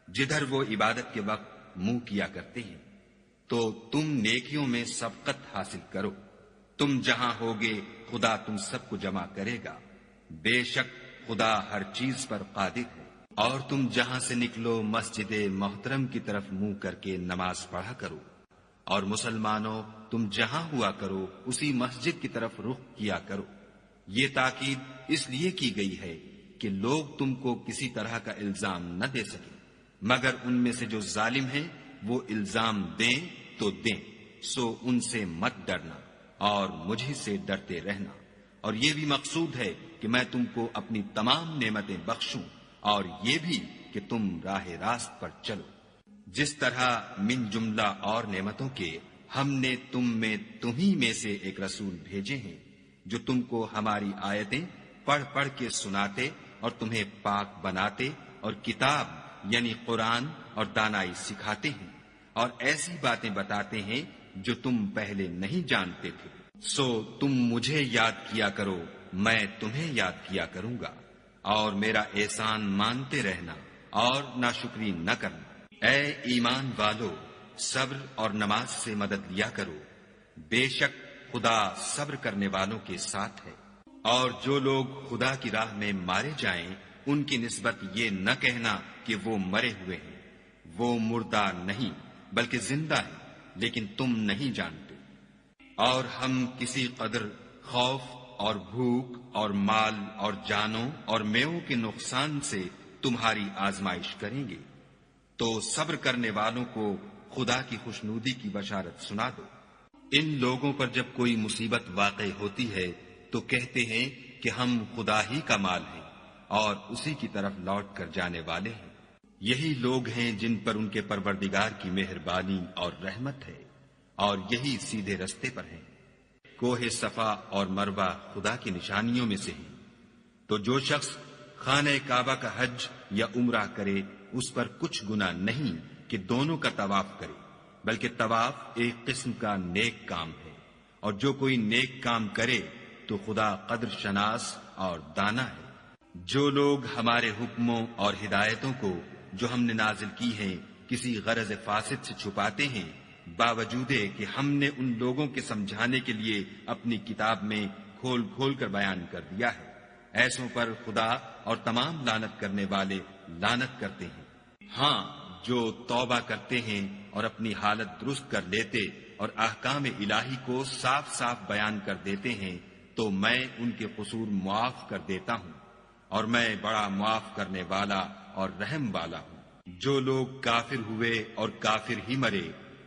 جدھر وہ عبادت کے وقت منہ کیا کرتے ہیں، تو تم نیکیوں میں سبقت حاصل کرو۔ تم جہاں ہوگے خدا تم سب کو جمع کرے گا، بے شک خدا ہر چیز پر قادر ہے۔ اور تم جہاں سے نکلو مسجد محترم کی طرف منہ کر کے نماز پڑھا کرو، اور مسلمانوں تم جہاں ہوا کرو اسی مسجد کی طرف رخ کیا کرو۔ یہ تاکید اس لیے کی گئی ہے کہ لوگ تم کو کسی طرح کا الزام نہ دے سکیں، مگر ان میں سے جو ظالم ہیں وہ الزام دیں تو دیں، سو ان سے مت ڈرنا اور مجھ سے ڈرتے رہنا۔ اور یہ بھی مقصود ہے کہ میں تم کو اپنی تمام نعمتیں بخشوں، اور یہ بھی کہ تم راہ راست پر چلو۔ جس طرح من جملہ اور نعمتوں کے ہم نے تمہیں میں سے ایک رسول بھیجے ہیں جو تم کو ہماری آیتیں پڑھ پڑھ کے سناتے اور تمہیں پاک بناتے اور کتاب یعنی قرآن اور دانائی سکھاتے ہیں اور ایسی باتیں بتاتے ہیں جو تم پہلے نہیں جانتے تھے۔ سو تم مجھے یاد کیا کرو، میں تمہیں یاد کیا کروں گا، اور میرا احسان مانتے رہنا اور ناشکری نہ کرنا۔ اے ایمان والو، صبر اور نماز سے مدد لیا کرو، بے شک خدا صبر کرنے والوں کے ساتھ ہے۔ اور جو لوگ خدا کی راہ میں مارے جائیں ان کی نسبت یہ نہ کہنا کہ وہ مرے ہوئے ہیں، وہ مردہ نہیں بلکہ زندہ ہیں، لیکن تم نہیں جانتے۔ اور ہم کسی قدر خوف اور بھوک اور مال اور جانوں اور میووں کے نقصان سے تمہاری آزمائش کریں گے، تو صبر کرنے والوں کو خدا کی خوشنودی کی بشارت سنا دو۔ ان لوگوں پر جب کوئی مصیبت واقع ہوتی ہے تو کہتے ہیں کہ ہم خدا ہی کا مال ہیں اور اسی کی طرف لوٹ کر جانے والے ہیں۔ یہی لوگ ہیں جن پر ان کے پروردگار کی مہربانی اور رحمت ہے، اور یہی سیدھے رستے پر ہیں۔ کوہ صفا اور مروہ خدا کی نشانیوں میں سے ہیں، تو جو شخص خانہ کعبہ کا حج یا عمرہ کرے اس پر کچھ گناہ نہیں کہ دونوں کا طواف کرے، بلکہ طواف ایک قسم کا نیک کام ہے، اور جو کوئی نیک کام کرے تو خدا قدر شناس اور دانا ہے۔ جو لوگ ہمارے حکموں اور ہدایتوں کو جو ہم نے نازل کی ہیں کسی غرض فاسد سے چھپاتے ہیں، باوجود کہ ہم نے ان لوگوں کے سمجھانے کے لیے اپنی کتاب میں کھول کھول کر بیان کر دیا ہے، ایسوں پر خدا اور تمام لعنت کرنے والے لعنت کرتے ہیں۔ ہاں، جو توبہ کرتے ہیں اور اپنی حالت درست کر لیتے اور احکام الہی کو صاف صاف بیان کر دیتے ہیں تو میں ان کے قصور معاف کر دیتا ہوں، اور میں بڑا معاف کرنے والا اور رحم والا ہوں۔ جو لوگ کافر ہوئے اور کافر ہی مرے،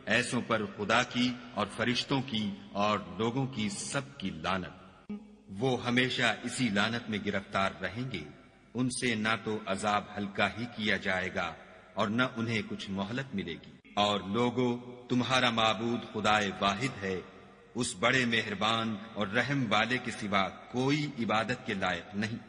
ایسوں پر خدا کی اور فرشتوں کی اور لوگوں کی سب کی لعنت۔ وہ ہمیشہ اسی لعنت میں گرفتار رہیں گے، ان سے نہ تو عذاب ہلکا ہی کیا جائے گا اور نہ انہیں کچھ مہلت ملے گی۔ اور لوگوں، تمہارا معبود خدائے واحد ہے، اس بڑے مہربان اور رحم والے کے سوا کوئی عبادت کے لائق نہیں۔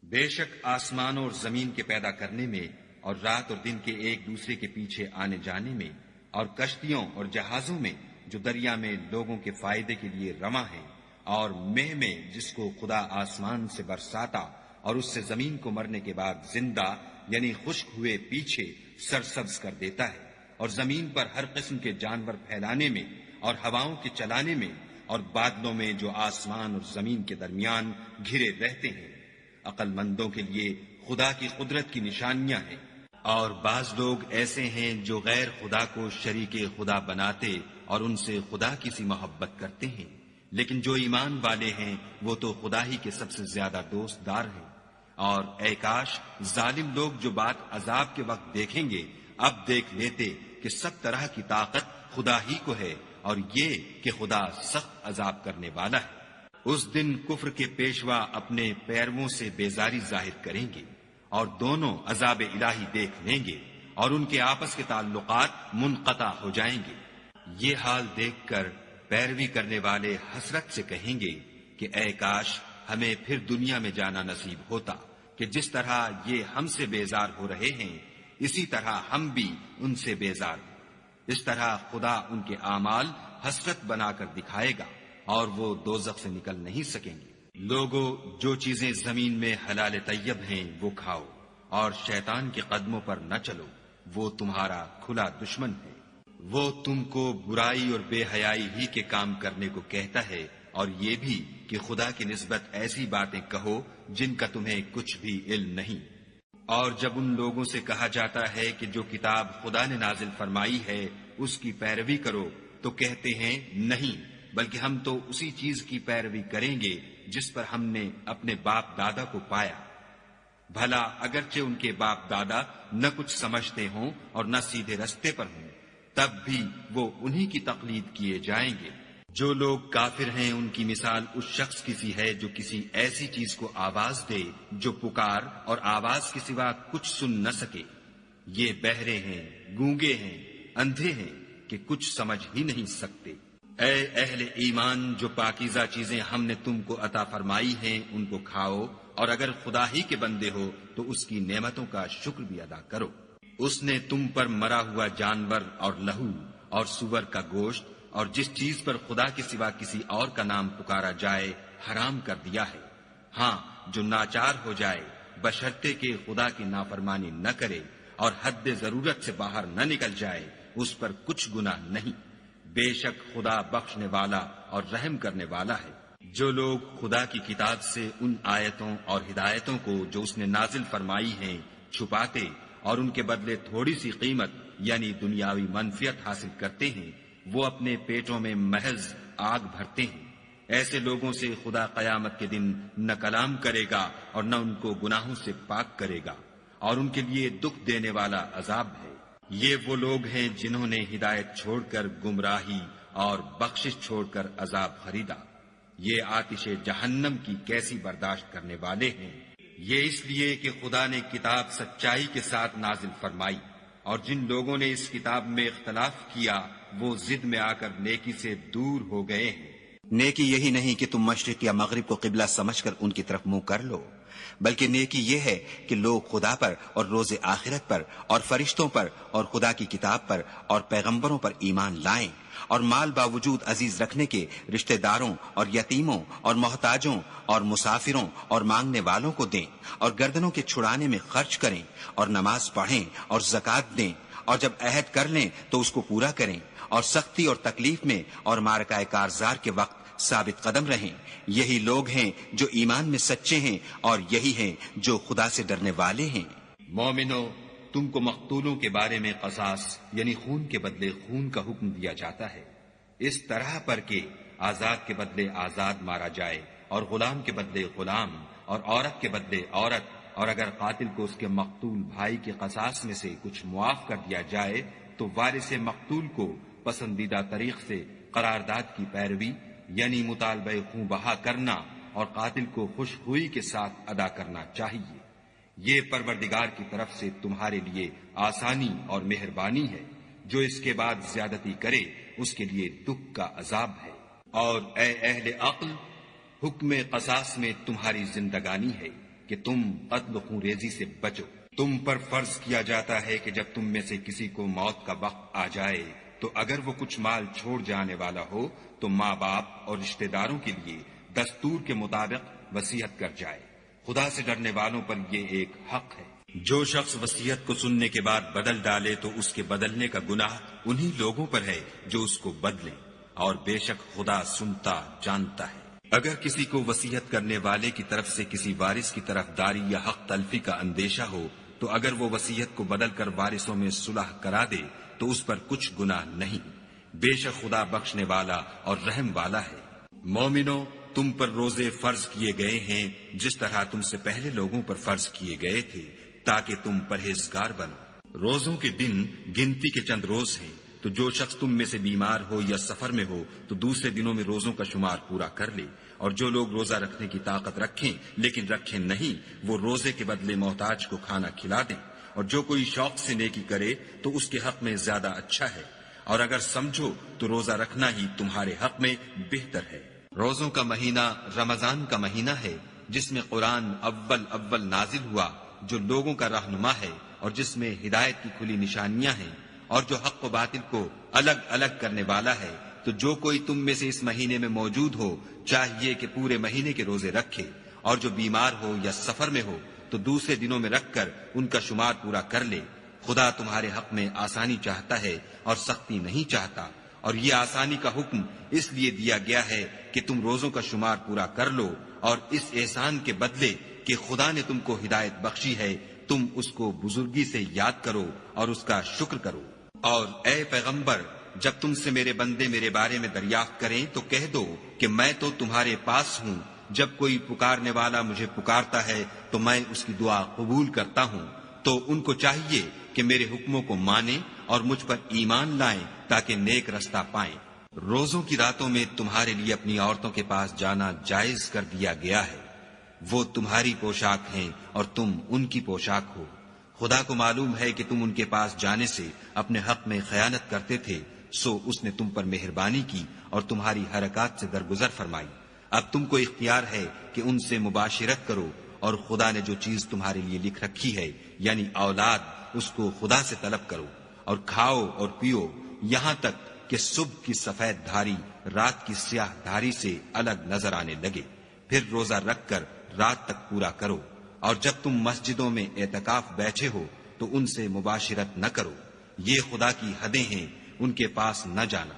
بے شک آسمانوں اور زمین کے پیدا کرنے میں اور رات اور دن کے ایک دوسرے کے پیچھے آنے جانے میں اور کشتیوں اور جہازوں میں جو دریا میں لوگوں کے فائدے کے لیے رواں ہیں، اور مہ میں جس کو خدا آسمان سے برساتا اور اس سے زمین کو مرنے کے بعد زندہ یعنی خشک ہوئے پیچھے سرسبز کر دیتا ہے، اور زمین پر ہر قسم کے جانور پھیلانے میں اور ہواؤں کے چلانے میں اور بادلوں میں جو آسمان اور زمین کے درمیان گھرے رہتے ہیں، عقل مندوں کے لیے خدا کی قدرت کی نشانیاں ہیں۔ اور بعض لوگ ایسے ہیں جو غیر خدا کو شریک خدا بناتے اور ان سے خدا کی سی محبت کرتے ہیں، لیکن جو ایمان والے ہیں وہ تو خدا ہی کے سب سے زیادہ دوست دار ہیں۔ اور اے کاش ظالم لوگ جو بات عذاب کے وقت دیکھیں گے اب دیکھ لیتے کہ سب طرح کی طاقت خدا ہی کو ہے، اور یہ کہ خدا سخت عذاب کرنے والا ہے۔ اس دن کفر کے پیشوا اپنے پیرووں سے بیزاری ظاہر کریں گے اور دونوں عذاب الہی دیکھ لیں گے اور ان کے آپس کے تعلقات منقطع ہو جائیں گے۔ یہ حال دیکھ کر پیروی کرنے والے حسرت سے کہیں گے کہ اے کاش ہمیں پھر دنیا میں جانا نصیب ہوتا کہ جس طرح یہ ہم سے بیزار ہو رہے ہیں اسی طرح ہم بھی ان سے بیزار ہوں۔ اس طرح خدا ان کے اعمال حسرت بنا کر دکھائے گا اور وہ دوزخ سے نکل نہیں سکیں گے۔ لوگوں، جو چیزیں زمین میں حلال طیب ہیں وہ کھاؤ، اور شیطان کے قدموں پر نہ چلو، وہ تمہارا کھلا دشمن ہے۔ وہ تم کو برائی اور بے حیائی ہی کے کام کرنے کو کہتا ہے، اور یہ بھی کہ خدا کی نسبت ایسی باتیں کہو جن کا تمہیں کچھ بھی علم نہیں۔ اور جب ان لوگوں سے کہا جاتا ہے کہ جو کتاب خدا نے نازل فرمائی ہے اس کی پیروی کرو تو کہتے ہیں نہیں، بلکہ ہم تو اسی چیز کی پیروی کریں گے جس پر ہم نے اپنے باپ دادا کو پایا۔ بھلا اگرچہ ان کے باپ دادا نہ کچھ سمجھتے ہوں اور نہ سیدھے رستے پر ہوں، تب بھی وہ انہی کی تقلید کیے جائیں گے۔ جو لوگ کافر ہیں ان کی مثال اس شخص کی سی ہے جو کسی ایسی چیز کو آواز دے جو پکار اور آواز کے سوا کچھ سن نہ سکے۔ یہ بہرے ہیں، گونگے ہیں، اندھے ہیں کہ کچھ سمجھ ہی نہیں سکتے۔ اے اہل ایمان، جو پاکیزہ چیزیں ہم نے تم کو عطا فرمائی ہیں ان کو کھاؤ، اور اگر خدا ہی کے بندے ہو تو اس کی نعمتوں کا شکر بھی ادا کرو۔ اس نے تم پر مرا ہوا جانور اور لہو اور سور کا گوشت اور جس چیز پر خدا کے سوا کسی اور کا نام پکارا جائے حرام کر دیا ہے۔ ہاں، جو ناچار ہو جائے بشرطے کہ خدا کی نافرمانی نہ کرے اور حد ضرورت سے باہر نہ نکل جائے، اس پر کچھ گناہ نہیں۔ بے شک خدا بخشنے والا اور رحم کرنے والا ہے۔ جو لوگ خدا کی کتاب سے ان آیتوں اور ہدایتوں کو جو اس نے نازل فرمائی ہیں چھپاتے اور ان کے بدلے تھوڑی سی قیمت یعنی دنیاوی منفعت حاصل کرتے ہیں، وہ اپنے پیٹوں میں محض آگ بھرتے ہیں۔ ایسے لوگوں سے خدا قیامت کے دن نہ کلام کرے گا اور نہ ان کو گناہوں سے پاک کرے گا، اور ان کے لیے دکھ دینے والا عذاب ہے۔ یہ وہ لوگ ہیں جنہوں نے ہدایت چھوڑ کر گمراہی اور بخشش چھوڑ کر عذاب خریدا۔ یہ آتش جہنم کی کیسی برداشت کرنے والے ہیں۔ یہ اس لیے کہ خدا نے کتاب سچائی کے ساتھ نازل فرمائی، اور جن لوگوں نے اس کتاب میں اختلاف کیا وہ ضد میں آ کر نیکی سے دور ہو گئے ہیں۔ نیکی یہی نہیں کہ تم مشرق یا مغرب کو قبلہ سمجھ کر ان کی طرف منہ کر لو، بلکہ نیکی یہ ہے کہ لوگ خدا پر اور روز آخرت پر اور فرشتوں پر اور خدا کی کتاب پر اور پیغمبروں پر ایمان لائیں، اور مال باوجود عزیز رکھنے کے رشتہ داروں اور یتیموں اور محتاجوں اور مسافروں اور مانگنے والوں کو دیں، اور گردنوں کے چھڑانے میں خرچ کریں، اور نماز پڑھیں اور زکوٰۃ دیں، اور جب عہد کر لیں تو اس کو پورا کریں، اور سختی اور تکلیف میں اور معرکہ کارزار کے وقت ثابت قدم رہیں۔ یہی لوگ ہیں جو ایمان میں سچے ہیں، اور یہی ہیں جو خدا سے ڈرنے والے ہیں۔ مومنو، تم کو مقتولوں کے بارے میں قصاص یعنی خون کے بدلے خون کا حکم دیا جاتا ہے، اس طرح پر کہ آزاد کے بدلے آزاد مارا جائے، اور غلام کے بدلے غلام، اور عورت کے بدلے عورت، اور اگر قاتل کو اس کے مقتول بھائی کے قصاص میں سے کچھ معاف کر دیا جائے تو وارث مقتول کو پسندیدہ طریق سے قرارداد کی پیروی یعنی مطالبہ خوں بہا کرنا اور قاتل کو خوش ہوئی کے ساتھ ادا کرنا چاہیے۔ یہ پروردگار کی طرف سے تمہارے لیے آسانی اور مہربانی ہے۔ جو اس کے بعد زیادتی کرے اس کے لیے دکھ کا عذاب ہے۔ اور اے اہل عقل، حکم قصاص میں تمہاری زندگانی ہے کہ تم قتل و خون ریزی سے بچو۔ تم پر فرض کیا جاتا ہے کہ جب تم میں سے کسی کو موت کا وقت آ جائے تو اگر وہ کچھ مال چھوڑ جانے والا ہو تو ماں باپ اور رشتہ داروں کے لیے دستور کے مطابق وصیت کر جائے۔ خدا سے ڈرنے والوں پر یہ ایک حق ہے۔ جو شخص وصیت کو سننے کے بعد بدل ڈالے تو اس کے بدلنے کا گناہ انہی لوگوں پر ہے جو اس کو بدلیں، اور بے شک خدا سنتا جانتا ہے۔ اگر کسی کو وصیت کرنے والے کی طرف سے کسی وارث کی طرف داری یا حق تلفی کا اندیشہ ہو تو اگر وہ وصیت کو بدل کر وارثوں میں صلح کرا دے تو اس پر کچھ گناہ نہیں، بے شک خدا بخشنے والا اور رحم والا ہے۔ مومنو، تم پر روزے فرض کیے گئے ہیں جس طرح تم سے پہلے لوگوں پر فرض کیے گئے تھے تاکہ تم پرہیزگار بنو۔ روزوں کے دن گنتی کے چند روز ہیں، تو جو شخص تم میں سے بیمار ہو یا سفر میں ہو تو دوسرے دنوں میں روزوں کا شمار پورا کر لے، اور جو لوگ روزہ رکھنے کی طاقت رکھیں لیکن رکھیں نہیں وہ روزے کے بدلے محتاج کو کھانا کھلا دیں، اور جو کوئی شوق سے نیکی کرے تو اس کے حق میں زیادہ اچھا ہے، اور اگر سمجھو تو روزہ رکھنا ہی تمہارے حق میں بہتر ہے۔ روزوں کا مہینہ رمضان کا مہینہ ہے جس میں قرآن اول نازل ہوا، جو لوگوں کا رہنما ہے اور جس میں ہدایت کی کھلی نشانیاں ہیں، اور جو حق و باطل کو الگ الگ کرنے والا ہے۔ تو جو کوئی تم میں سے اس مہینے میں موجود ہو چاہیے کہ پورے مہینے کے روزے رکھے، اور جو بیمار ہو یا سفر میں ہو تو دوسرے دنوں میں رکھ کر ان کا شمار پورا کر لے۔ خدا تمہارے حق میں آسانی چاہتا ہے اور سختی نہیں چاہتا، اور یہ آسانی کا حکم اس لیے دیا گیا ہے کہ تم روزوں کا شمار پورا کر لو، اور اس احسان کے بدلے کہ خدا نے تم کو ہدایت بخشی ہے تم اس کو بزرگی سے یاد کرو اور اس کا شکر کرو۔ اور اے پیغمبر، جب تم سے میرے بندے میرے بارے میں دریافت کریں تو کہہ دو کہ میں تو تمہارے پاس ہوں، جب کوئی پکارنے والا مجھے پکارتا ہے تو میں اس کی دعا قبول کرتا ہوں۔ تو ان کو چاہیے کہ میرے حکموں کو مانیں اور مجھ پر ایمان لائیں تاکہ نیک رستہ پائیں۔ روزوں کی راتوں میں تمہارے لیے اپنی عورتوں کے پاس جانا جائز کر دیا گیا ہے، وہ تمہاری پوشاک ہیں اور تم ان کی پوشاک ہو۔ خدا کو معلوم ہے کہ تم ان کے پاس جانے سے اپنے حق میں خیانت کرتے تھے، سو اس نے تم پر مہربانی کی اور تمہاری حرکات سے درگزر فرمائی۔ اب تم کو اختیار ہے کہ ان سے مباشرت کرو، اور خدا نے جو چیز تمہارے لیے لکھ رکھی ہے یعنی اولاد، اس کو خدا سے طلب کرو، اور کھاؤ اور پیو یہاں تک کہ صبح کی سفید دھاری رات کی سیاہ دھاری سے الگ نظر آنے لگے، پھر روزہ رکھ کر رات تک پورا کرو، اور جب تم مسجدوں میں اعتکاف بیٹھے ہو تو ان سے مباشرت نہ کرو، یہ خدا کی حدیں ہیں، ان کے پاس نہ جانا۔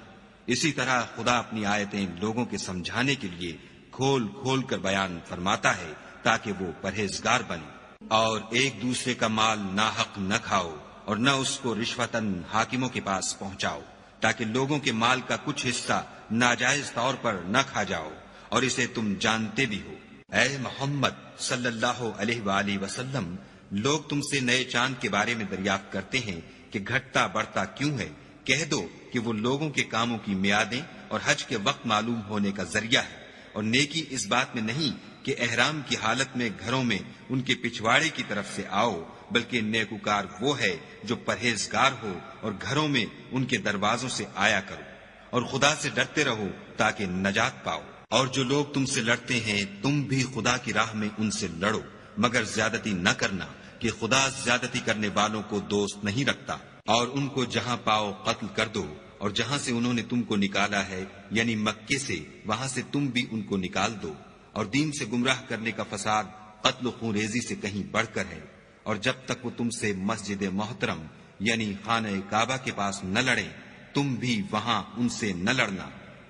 اسی طرح خدا اپنی آیتیں لوگوں کے سمجھانے کے لیے کھول کھول کر بیان فرماتا ہے تاکہ وہ پرہیزگار بنے۔ اور ایک دوسرے کا مال ناحق نہ کھاؤ، اور نہ اس کو رشوتاً حاکموں کے پاس پہنچاؤ، تاکہ لوگوں کے مال کا کچھ حصہ ناجائز طور پر نہ کھا جاؤ، اور اسے تم جانتے بھی ہو۔ اے محمد صلی اللہ علیہ وآلہ وسلم، لوگ تم سے نئے چاند کے بارے میں دریافت کرتے ہیں کہ گھٹتا بڑھتا کیوں ہے؟ کہہ دو کہ وہ لوگوں کے کاموں کی میعادیں اور حج کے وقت معلوم ہونے کا ذریعہ ہے، اور نیکی اس بات میں نہیں کہ احرام کی حالت میں گھروں میں ان کے پچھواڑے کی طرف سے آؤ، بلکہ نیکوکار وہ ہے جو پرہیزگار ہو اور گھروں میں ان کے دروازوں سے آیا کرو، اور خدا سے ڈرتے رہو تاکہ نجات پاؤ۔ اور جو لوگ تم سے لڑتے ہیں تم بھی خدا کی راہ میں ان سے لڑو، مگر زیادتی نہ کرنا کہ خدا زیادتی کرنے والوں کو دوست نہیں رکھتا۔ اور ان کو جہاں پاؤ قتل کر دو، اور جہاں سے انہوں نے تم کو نکالا ہے یعنی مکے سے، وہاں سے تم بھی ان کو نکال دو۔ اور دین سے گمراہ کرنے کا فساد قتل و خون ریزی سے کہیں بڑھ کر ہے۔ اور جب تک وہ تم سے مسجد محترم یعنی خانہ کعبہ کے پاس نہ لڑیں، تم بھی وہاں ان سے نہ لڑنا۔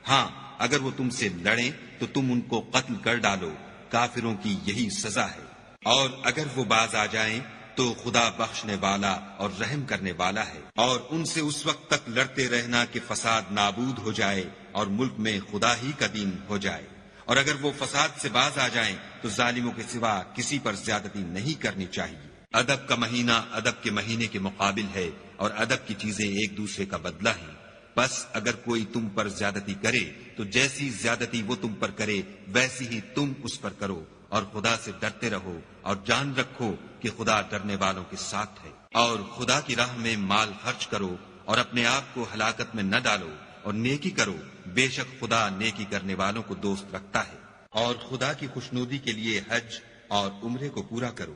ہاں، اگر وہ تم سے لڑیں تو تم ان کو قتل کر ڈالو، کافروں کی یہی سزا ہے۔ اور اگر وہ باز آ جائیں تو خدا بخشنے والا اور رحم کرنے والا ہے۔ اور ان سے اس وقت تک لڑتے رہنا کہ فساد نابود ہو جائے اور ملک میں خدا ہی کا دین ہو جائے۔ اور اگر وہ فساد سے باز آ جائیں تو ظالموں کے سوا کسی پر زیادتی نہیں کرنی چاہیے۔ ادب کا مہینہ ادب کے مہینے کے مقابل ہے، اور ادب کی چیزیں ایک دوسرے کا بدلہ ہیں۔ بس اگر کوئی تم پر زیادتی کرے تو جیسی زیادتی وہ تم پر کرے ویسی ہی تم اس پر کرو، اور خدا سے ڈرتے رہو، اور جان رکھو کہ خدا ڈرنے والوں کے ساتھ ہے۔ اور خدا کی راہ میں مال خرچ کرو، اور اپنے آپ کو ہلاکت میں نہ ڈالو، اور نیکی کرو، بے شک خدا نیکی کرنے والوں کو دوست رکھتا ہے۔ اور خدا کی خوشنودی کے لیے حج اور عمرے کو پورا کرو،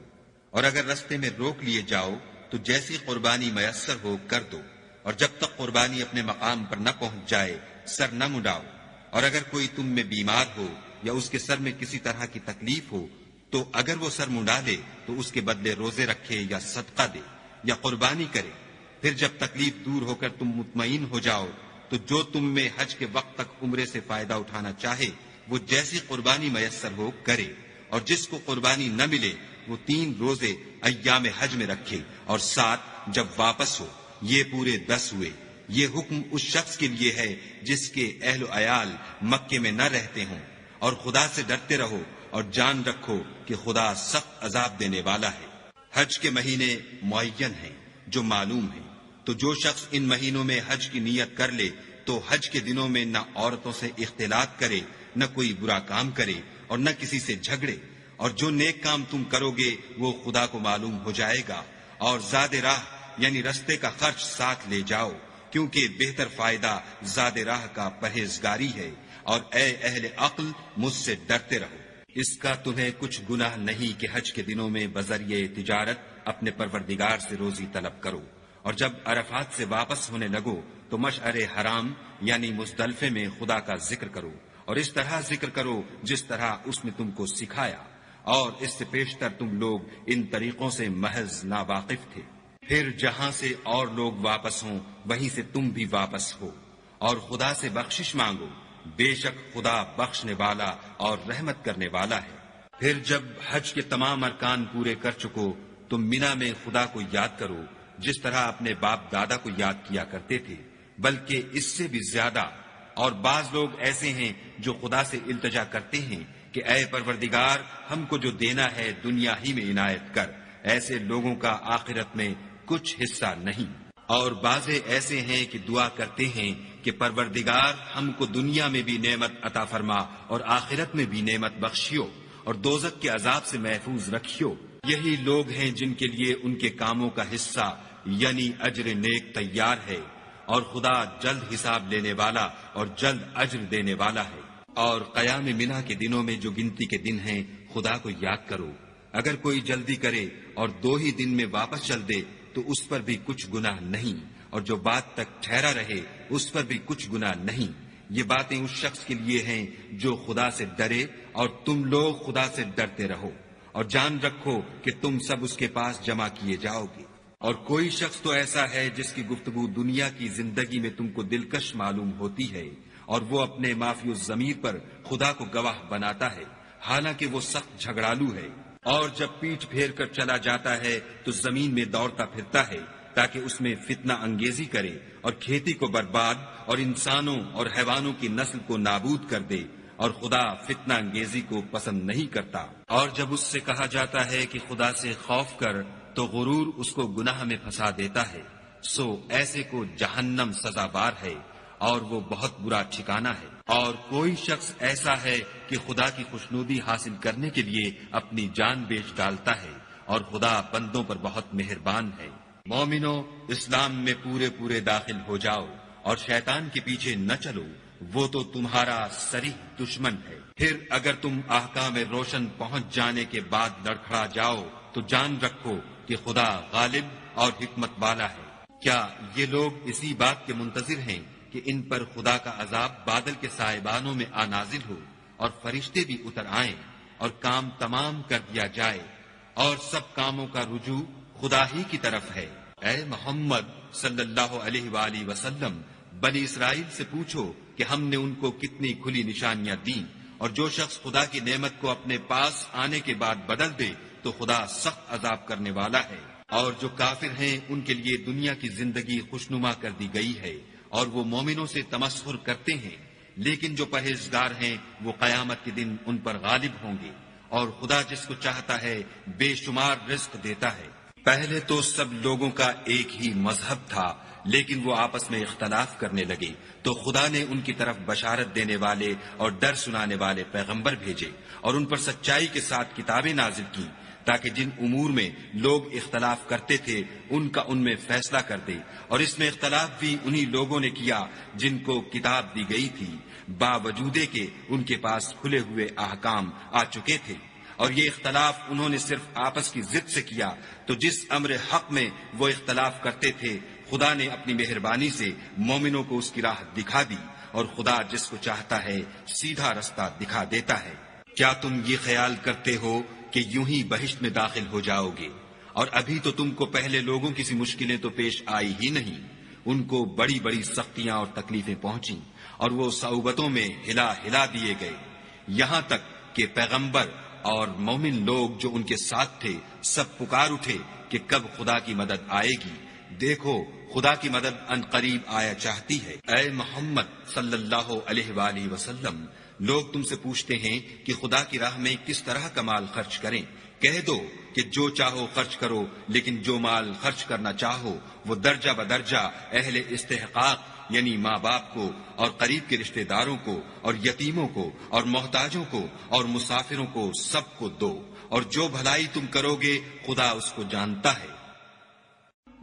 اور اگر رستے میں روک لیے جاؤ تو جیسی قربانی میسر ہو کر دو، اور جب تک قربانی اپنے مقام پر نہ پہنچ جائے سر نہ مڈاؤ۔ اور اگر کوئی تم میں بیمار ہو یا اس کے سر میں کسی طرح کی تکلیف ہو تو اگر وہ سر منڈا دے تو اس کے بدلے روزے رکھے یا صدقہ دے یا قربانی کرے۔ پھر جب تکلیف دور ہو کر تم مطمئن ہو جاؤ تو جو تم میں حج کے وقت تک عمرے سے فائدہ اٹھانا چاہے وہ جیسی قربانی میسر ہو کرے، اور جس کو قربانی نہ ملے وہ 3 روزے ایام حج میں رکھے، اور 7 جب واپس ہو، یہ پورے 10 ہوئے۔ یہ حکم اس شخص کے لیے ہے جس کے اہل و عیال مکے میں نہ رہتے ہوں۔ اور خدا سے ڈرتے رہو اور جان رکھو کہ خدا سخت عذاب دینے والا ہے۔ حج کے مہینے معین ہیں جو معلوم ہیں، تو جو شخص ان مہینوں میں حج کی نیت کر لے تو حج کے دنوں میں نہ عورتوں سے اختلاط کرے، نہ کوئی برا کام کرے، اور نہ کسی سے جھگڑے۔ اور جو نیک کام تم کرو گے وہ خدا کو معلوم ہو جائے گا۔ اور زاد راہ یعنی رستے کا خرچ ساتھ لے جاؤ، کیونکہ بہتر فائدہ زاد راہ کا پرہیزگاری ہے۔ اور اے اہل عقل، مجھ سے ڈرتے رہو۔ اس کا تمہیں کچھ گناہ نہیں کہ حج کے دنوں میں بذریعہ تجارت اپنے پروردگار سے روزی طلب کرو، اور جب عرفات سے واپس ہونے لگو تو مشعر حرام یعنی مزدلفے میں خدا کا ذکر کرو، اور اس طرح ذکر کرو جس طرح اس نے تم کو سکھایا، اور اس سے پیشتر تم لوگ ان طریقوں سے محض ناواقف تھے۔ پھر جہاں سے اور لوگ واپس ہوں وہیں سے تم بھی واپس ہو، اور خدا سے بخشش مانگو، بے شک خدا بخشنے والا اور رحمت کرنے والا ہے۔ پھر جب حج کے تمام ارکان پورے کر چکو تو مینا میں خدا کو یاد کرو جس طرح اپنے باپ دادا کو یاد کیا کرتے تھے، بلکہ اس سے بھی زیادہ۔ اور بعض لوگ ایسے ہیں جو خدا سے التجا کرتے ہیں کہ اے پروردگار، ہم کو جو دینا ہے دنیا ہی میں عنایت کر۔ ایسے لوگوں کا آخرت میں کچھ حصہ نہیں۔ اور بعض ایسے ہیں کہ دعا کرتے ہیں کہ پروردگار ہم کو دنیا میں بھی نعمت عطا فرما اور آخرت میں بھی نعمت بخشیو، اور دوزخ کے عذاب سے محفوظ رکھیو۔ یہی لوگ ہیں جن کے لیے ان کے کاموں کا حصہ یعنی اجر نیک تیار ہے، اور خدا جلد حساب لینے والا اور جلد اجر دینے والا ہے۔ اور قیام منا کے دنوں میں جو گنتی کے دن ہیں خدا کو یاد کرو۔ اگر کوئی جلدی کرے اور 2 ہی دن میں واپس چل دے تو اس پر بھی کچھ گناہ نہیں، اور جو بات تک ٹھہرا رہے اس پر بھی کچھ گناہ نہیں۔ یہ باتیں اس شخص کے لیے ہیں جو خدا سے ڈرے، اور تم لوگ خدا سے ڈرتے رہو، اور جان رکھو کہ تم سب اس کے پاس جمع کیے جاؤ گے۔ اور کوئی شخص تو ایسا ہے جس کی گفتگو دنیا کی زندگی میں تم کو دلکش معلوم ہوتی ہے، اور وہ اپنے معافی الضمیر پر خدا کو گواہ بناتا ہے، حالانکہ وہ سخت جھگڑالو ہے، اور جب پیٹھ پھیر کر چلا جاتا ہے تو زمین میں دوڑتا پھرتا ہے تاکہ اس میں فتنہ انگیزی کرے اور کھیتی کو برباد اور انسانوں اور حیوانوں کی نسل کو نابود کر دے، اور خدا فتنہ انگیزی کو پسند نہیں کرتا۔ اور جب اس سے کہا جاتا ہے کہ خدا سے خوف کر تو غرور اس کو گناہ میں پھنسا دیتا ہے، سو ایسے کو جہنم سزاوار ہے، اور وہ بہت برا ٹھکانہ ہے۔ اور کوئی شخص ایسا ہے کہ خدا کی خوشنودی حاصل کرنے کے لیے اپنی جان بیچ ڈالتا ہے، اور خدا بندوں پر بہت مہربان ہے۔ مومنو، اسلام میں پورے داخل ہو جاؤ اور شیطان کے پیچھے نہ چلو، وہ تو تمہارا صریح دشمن ہے۔ پھر اگر تم احکام روشن پہنچ جانے کے بعد لڑکھڑا جاؤ تو جان رکھو کہ خدا غالب اور حکمت والا ہے۔ کیا یہ لوگ اسی بات کے منتظر ہیں کہ ان پر خدا کا عذاب بادل کے سائبانوں میں نازل ہو اور فرشتے بھی اتر آئیں اور کام تمام کر دیا جائے، اور سب کاموں کا رجوع خدا ہی کی طرف ہے؟ اے محمد صلی اللہ علیہ وآلہ وسلم، بنی اسرائیل سے پوچھو کہ ہم نے ان کو کتنی کھلی نشانیاں دیں، اور جو شخص خدا کی نعمت کو اپنے پاس آنے کے بعد بدل دے تو خدا سخت عذاب کرنے والا ہے۔ اور جو کافر ہیں ان کے لیے دنیا کی زندگی خوشنما کر دی گئی ہے، اور وہ مومنوں سے تمسخر کرتے ہیں، لیکن جو پرہیزگار ہیں وہ قیامت کے دن ان پر غالب ہوں گے، اور خدا جس کو چاہتا ہے بے شمار رزق دیتا ہے۔ پہلے تو سب لوگوں کا ایک ہی مذہب تھا، لیکن وہ آپس میں اختلاف کرنے لگے تو خدا نے ان کی طرف بشارت دینے والے اور ڈر سنانے والے پیغمبر بھیجے، اور ان پر سچائی کے ساتھ کتابیں نازل کی، تاکہ جن امور میں لوگ اختلاف کرتے تھے ان کا ان میں فیصلہ کر دے۔ اور اس میں اختلاف بھی انہی لوگوں نے کیا جن کو کتاب دی گئی تھی، باوجود کہ ان کے پاس کھلے ہوئے احکام آ چکے تھے، اور یہ اختلاف انہوں نے صرف آپس کی ضد سے کیا۔ تو جس امر حق میں وہ اختلاف کرتے تھے خدا نے اپنی مہربانی سے مومنوں کو اس کی راہ دکھا دی، اور خدا جس کو چاہتا ہے سیدھا رستہ دکھا دیتا ہے۔ کیا تم یہ خیال کرتے ہو کہ یوں ہی بہشت میں داخل ہو جاؤ گے؟ اور ابھی تو تم کو پہلے لوگوں کی سی مشکلیں تو پیش آئی ہی نہیں، ان کو بڑی بڑی سختیاں اور تکلیفیں پہنچیں، اور وہ صعوبتوں میں ہلا دیے گئے، یہاں تک کہ پیغمبر اور مومن لوگ جو ان کے ساتھ تھے سب پکار اٹھے کہ کب خدا کی مدد آئے گی۔ دیکھو خدا کی مدد ان قریب آیا چاہتی ہے۔ اے محمد صلی اللہ علیہ وآلہ وسلم، لوگ تم سے پوچھتے ہیں کہ خدا کی راہ میں کس طرح کا مال خرچ کریں۔ کہہ دو کہ جو چاہو خرچ کرو، لیکن جو مال خرچ کرنا چاہو وہ درجہ بدرجہ اہل استحقاق یعنی ماں باپ کو اور قریب کے رشتہ داروں کو اور یتیموں کو اور محتاجوں کو اور مسافروں کو سب کو دو، اور جو بھلائی تم کرو گے خدا اس کو جانتا ہے۔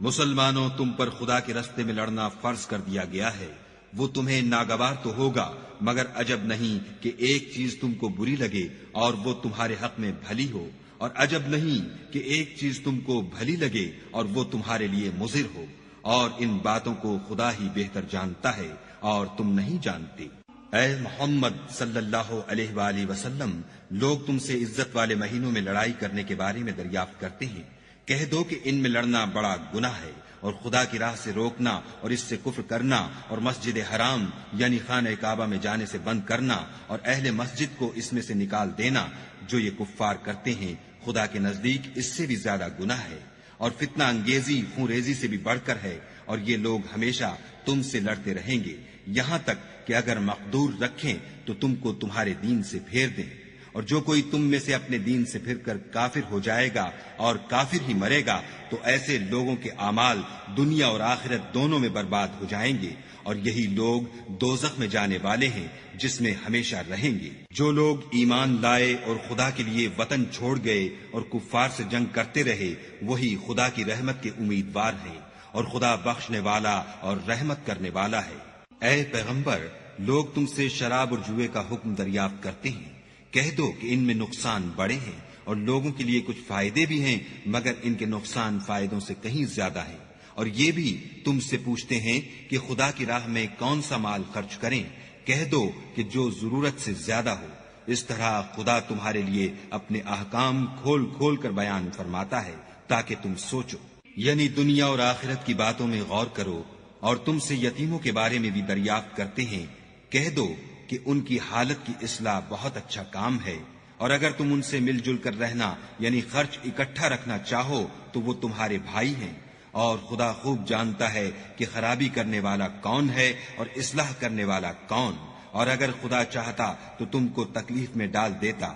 مسلمانوں، تم پر خدا کے رستے میں لڑنا فرض کر دیا گیا ہے، وہ تمہیں ناگوار تو ہوگا، مگر عجب نہیں کہ ایک چیز تم کو بری لگے اور وہ تمہارے حق میں بھلی ہو، اور عجب نہیں کہ ایک چیز تم کو بھلی لگے اور وہ تمہارے لیے مضر ہو، اور ان باتوں کو خدا ہی بہتر جانتا ہے اور تم نہیں جانتے۔ اے محمد صلی اللہ علیہ وآلہ وسلم، لوگ تم سے عزت والے مہینوں میں لڑائی کرنے کے بارے میں دریافت کرتے ہیں۔ کہہ دو کہ ان میں لڑنا بڑا گناہ ہے، اور خدا کی راہ سے روکنا اور اس سے کفر کرنا اور مسجد حرام یعنی خانہ کعبہ میں جانے سے بند کرنا اور اہل مسجد کو اس میں سے نکال دینا، جو یہ کفار کرتے ہیں خدا کے نزدیک اس سے بھی زیادہ گناہ ہے، اور فتنہ انگیزی خون ریزی سے بھی بڑھ کر ہے، اور یہ لوگ ہمیشہ تم سے لڑتے رہیں گے، یہاں تک کہ اگر مقدور رکھیں تو تم کو تمہارے دین سے پھیر دیں، اور جو کوئی تم میں سے اپنے دین سے پھر کر کافر ہو جائے گا اور کافر ہی مرے گا تو ایسے لوگوں کے اعمال دنیا اور آخرت دونوں میں برباد ہو جائیں گے، اور یہی لوگ دوزخ میں جانے والے ہیں جس میں ہمیشہ رہیں گے۔ جو لوگ ایمان لائے اور خدا کے لیے وطن چھوڑ گئے اور کفار سے جنگ کرتے رہے وہی خدا کی رحمت کے امیدوار ہیں، اور خدا بخشنے والا اور رحمت کرنے والا ہے۔ اے پیغمبر، لوگ تم سے شراب اور جوئے کا حکم دریافت کرتے ہیں، کہہ دو کہ ان میں نقصان بڑے ہیں اور لوگوں کے لیے کچھ فائدے بھی ہیں، مگر ان کے نقصان فائدوں سے کہیں زیادہ ہیں۔ اور یہ بھی تم سے پوچھتے ہیں کہ خدا کی راہ میں کون سا مال خرچ کریں، کہہ دو کہ جو ضرورت سے زیادہ ہو۔ اس طرح خدا تمہارے لیے اپنے احکام کھول کھول کر بیان فرماتا ہے تاکہ تم سوچو، یعنی دنیا اور آخرت کی باتوں میں غور کرو۔ اور تم سے یتیموں کے بارے میں بھی دریافت کرتے ہیں، کہہ دو کہ ان کی حالت کی اصلاح بہت اچھا کام ہے، اور اگر تم ان سے مل جل کر رہنا یعنی خرچ اکٹھا رکھنا چاہو تو وہ تمہارے بھائی ہیں، اور خدا خوب جانتا ہے کہ خرابی کرنے والا کون ہے اور اصلاح کرنے والا کون۔ اور اگر خدا چاہتا تو تم کو تکلیف میں ڈال دیتا،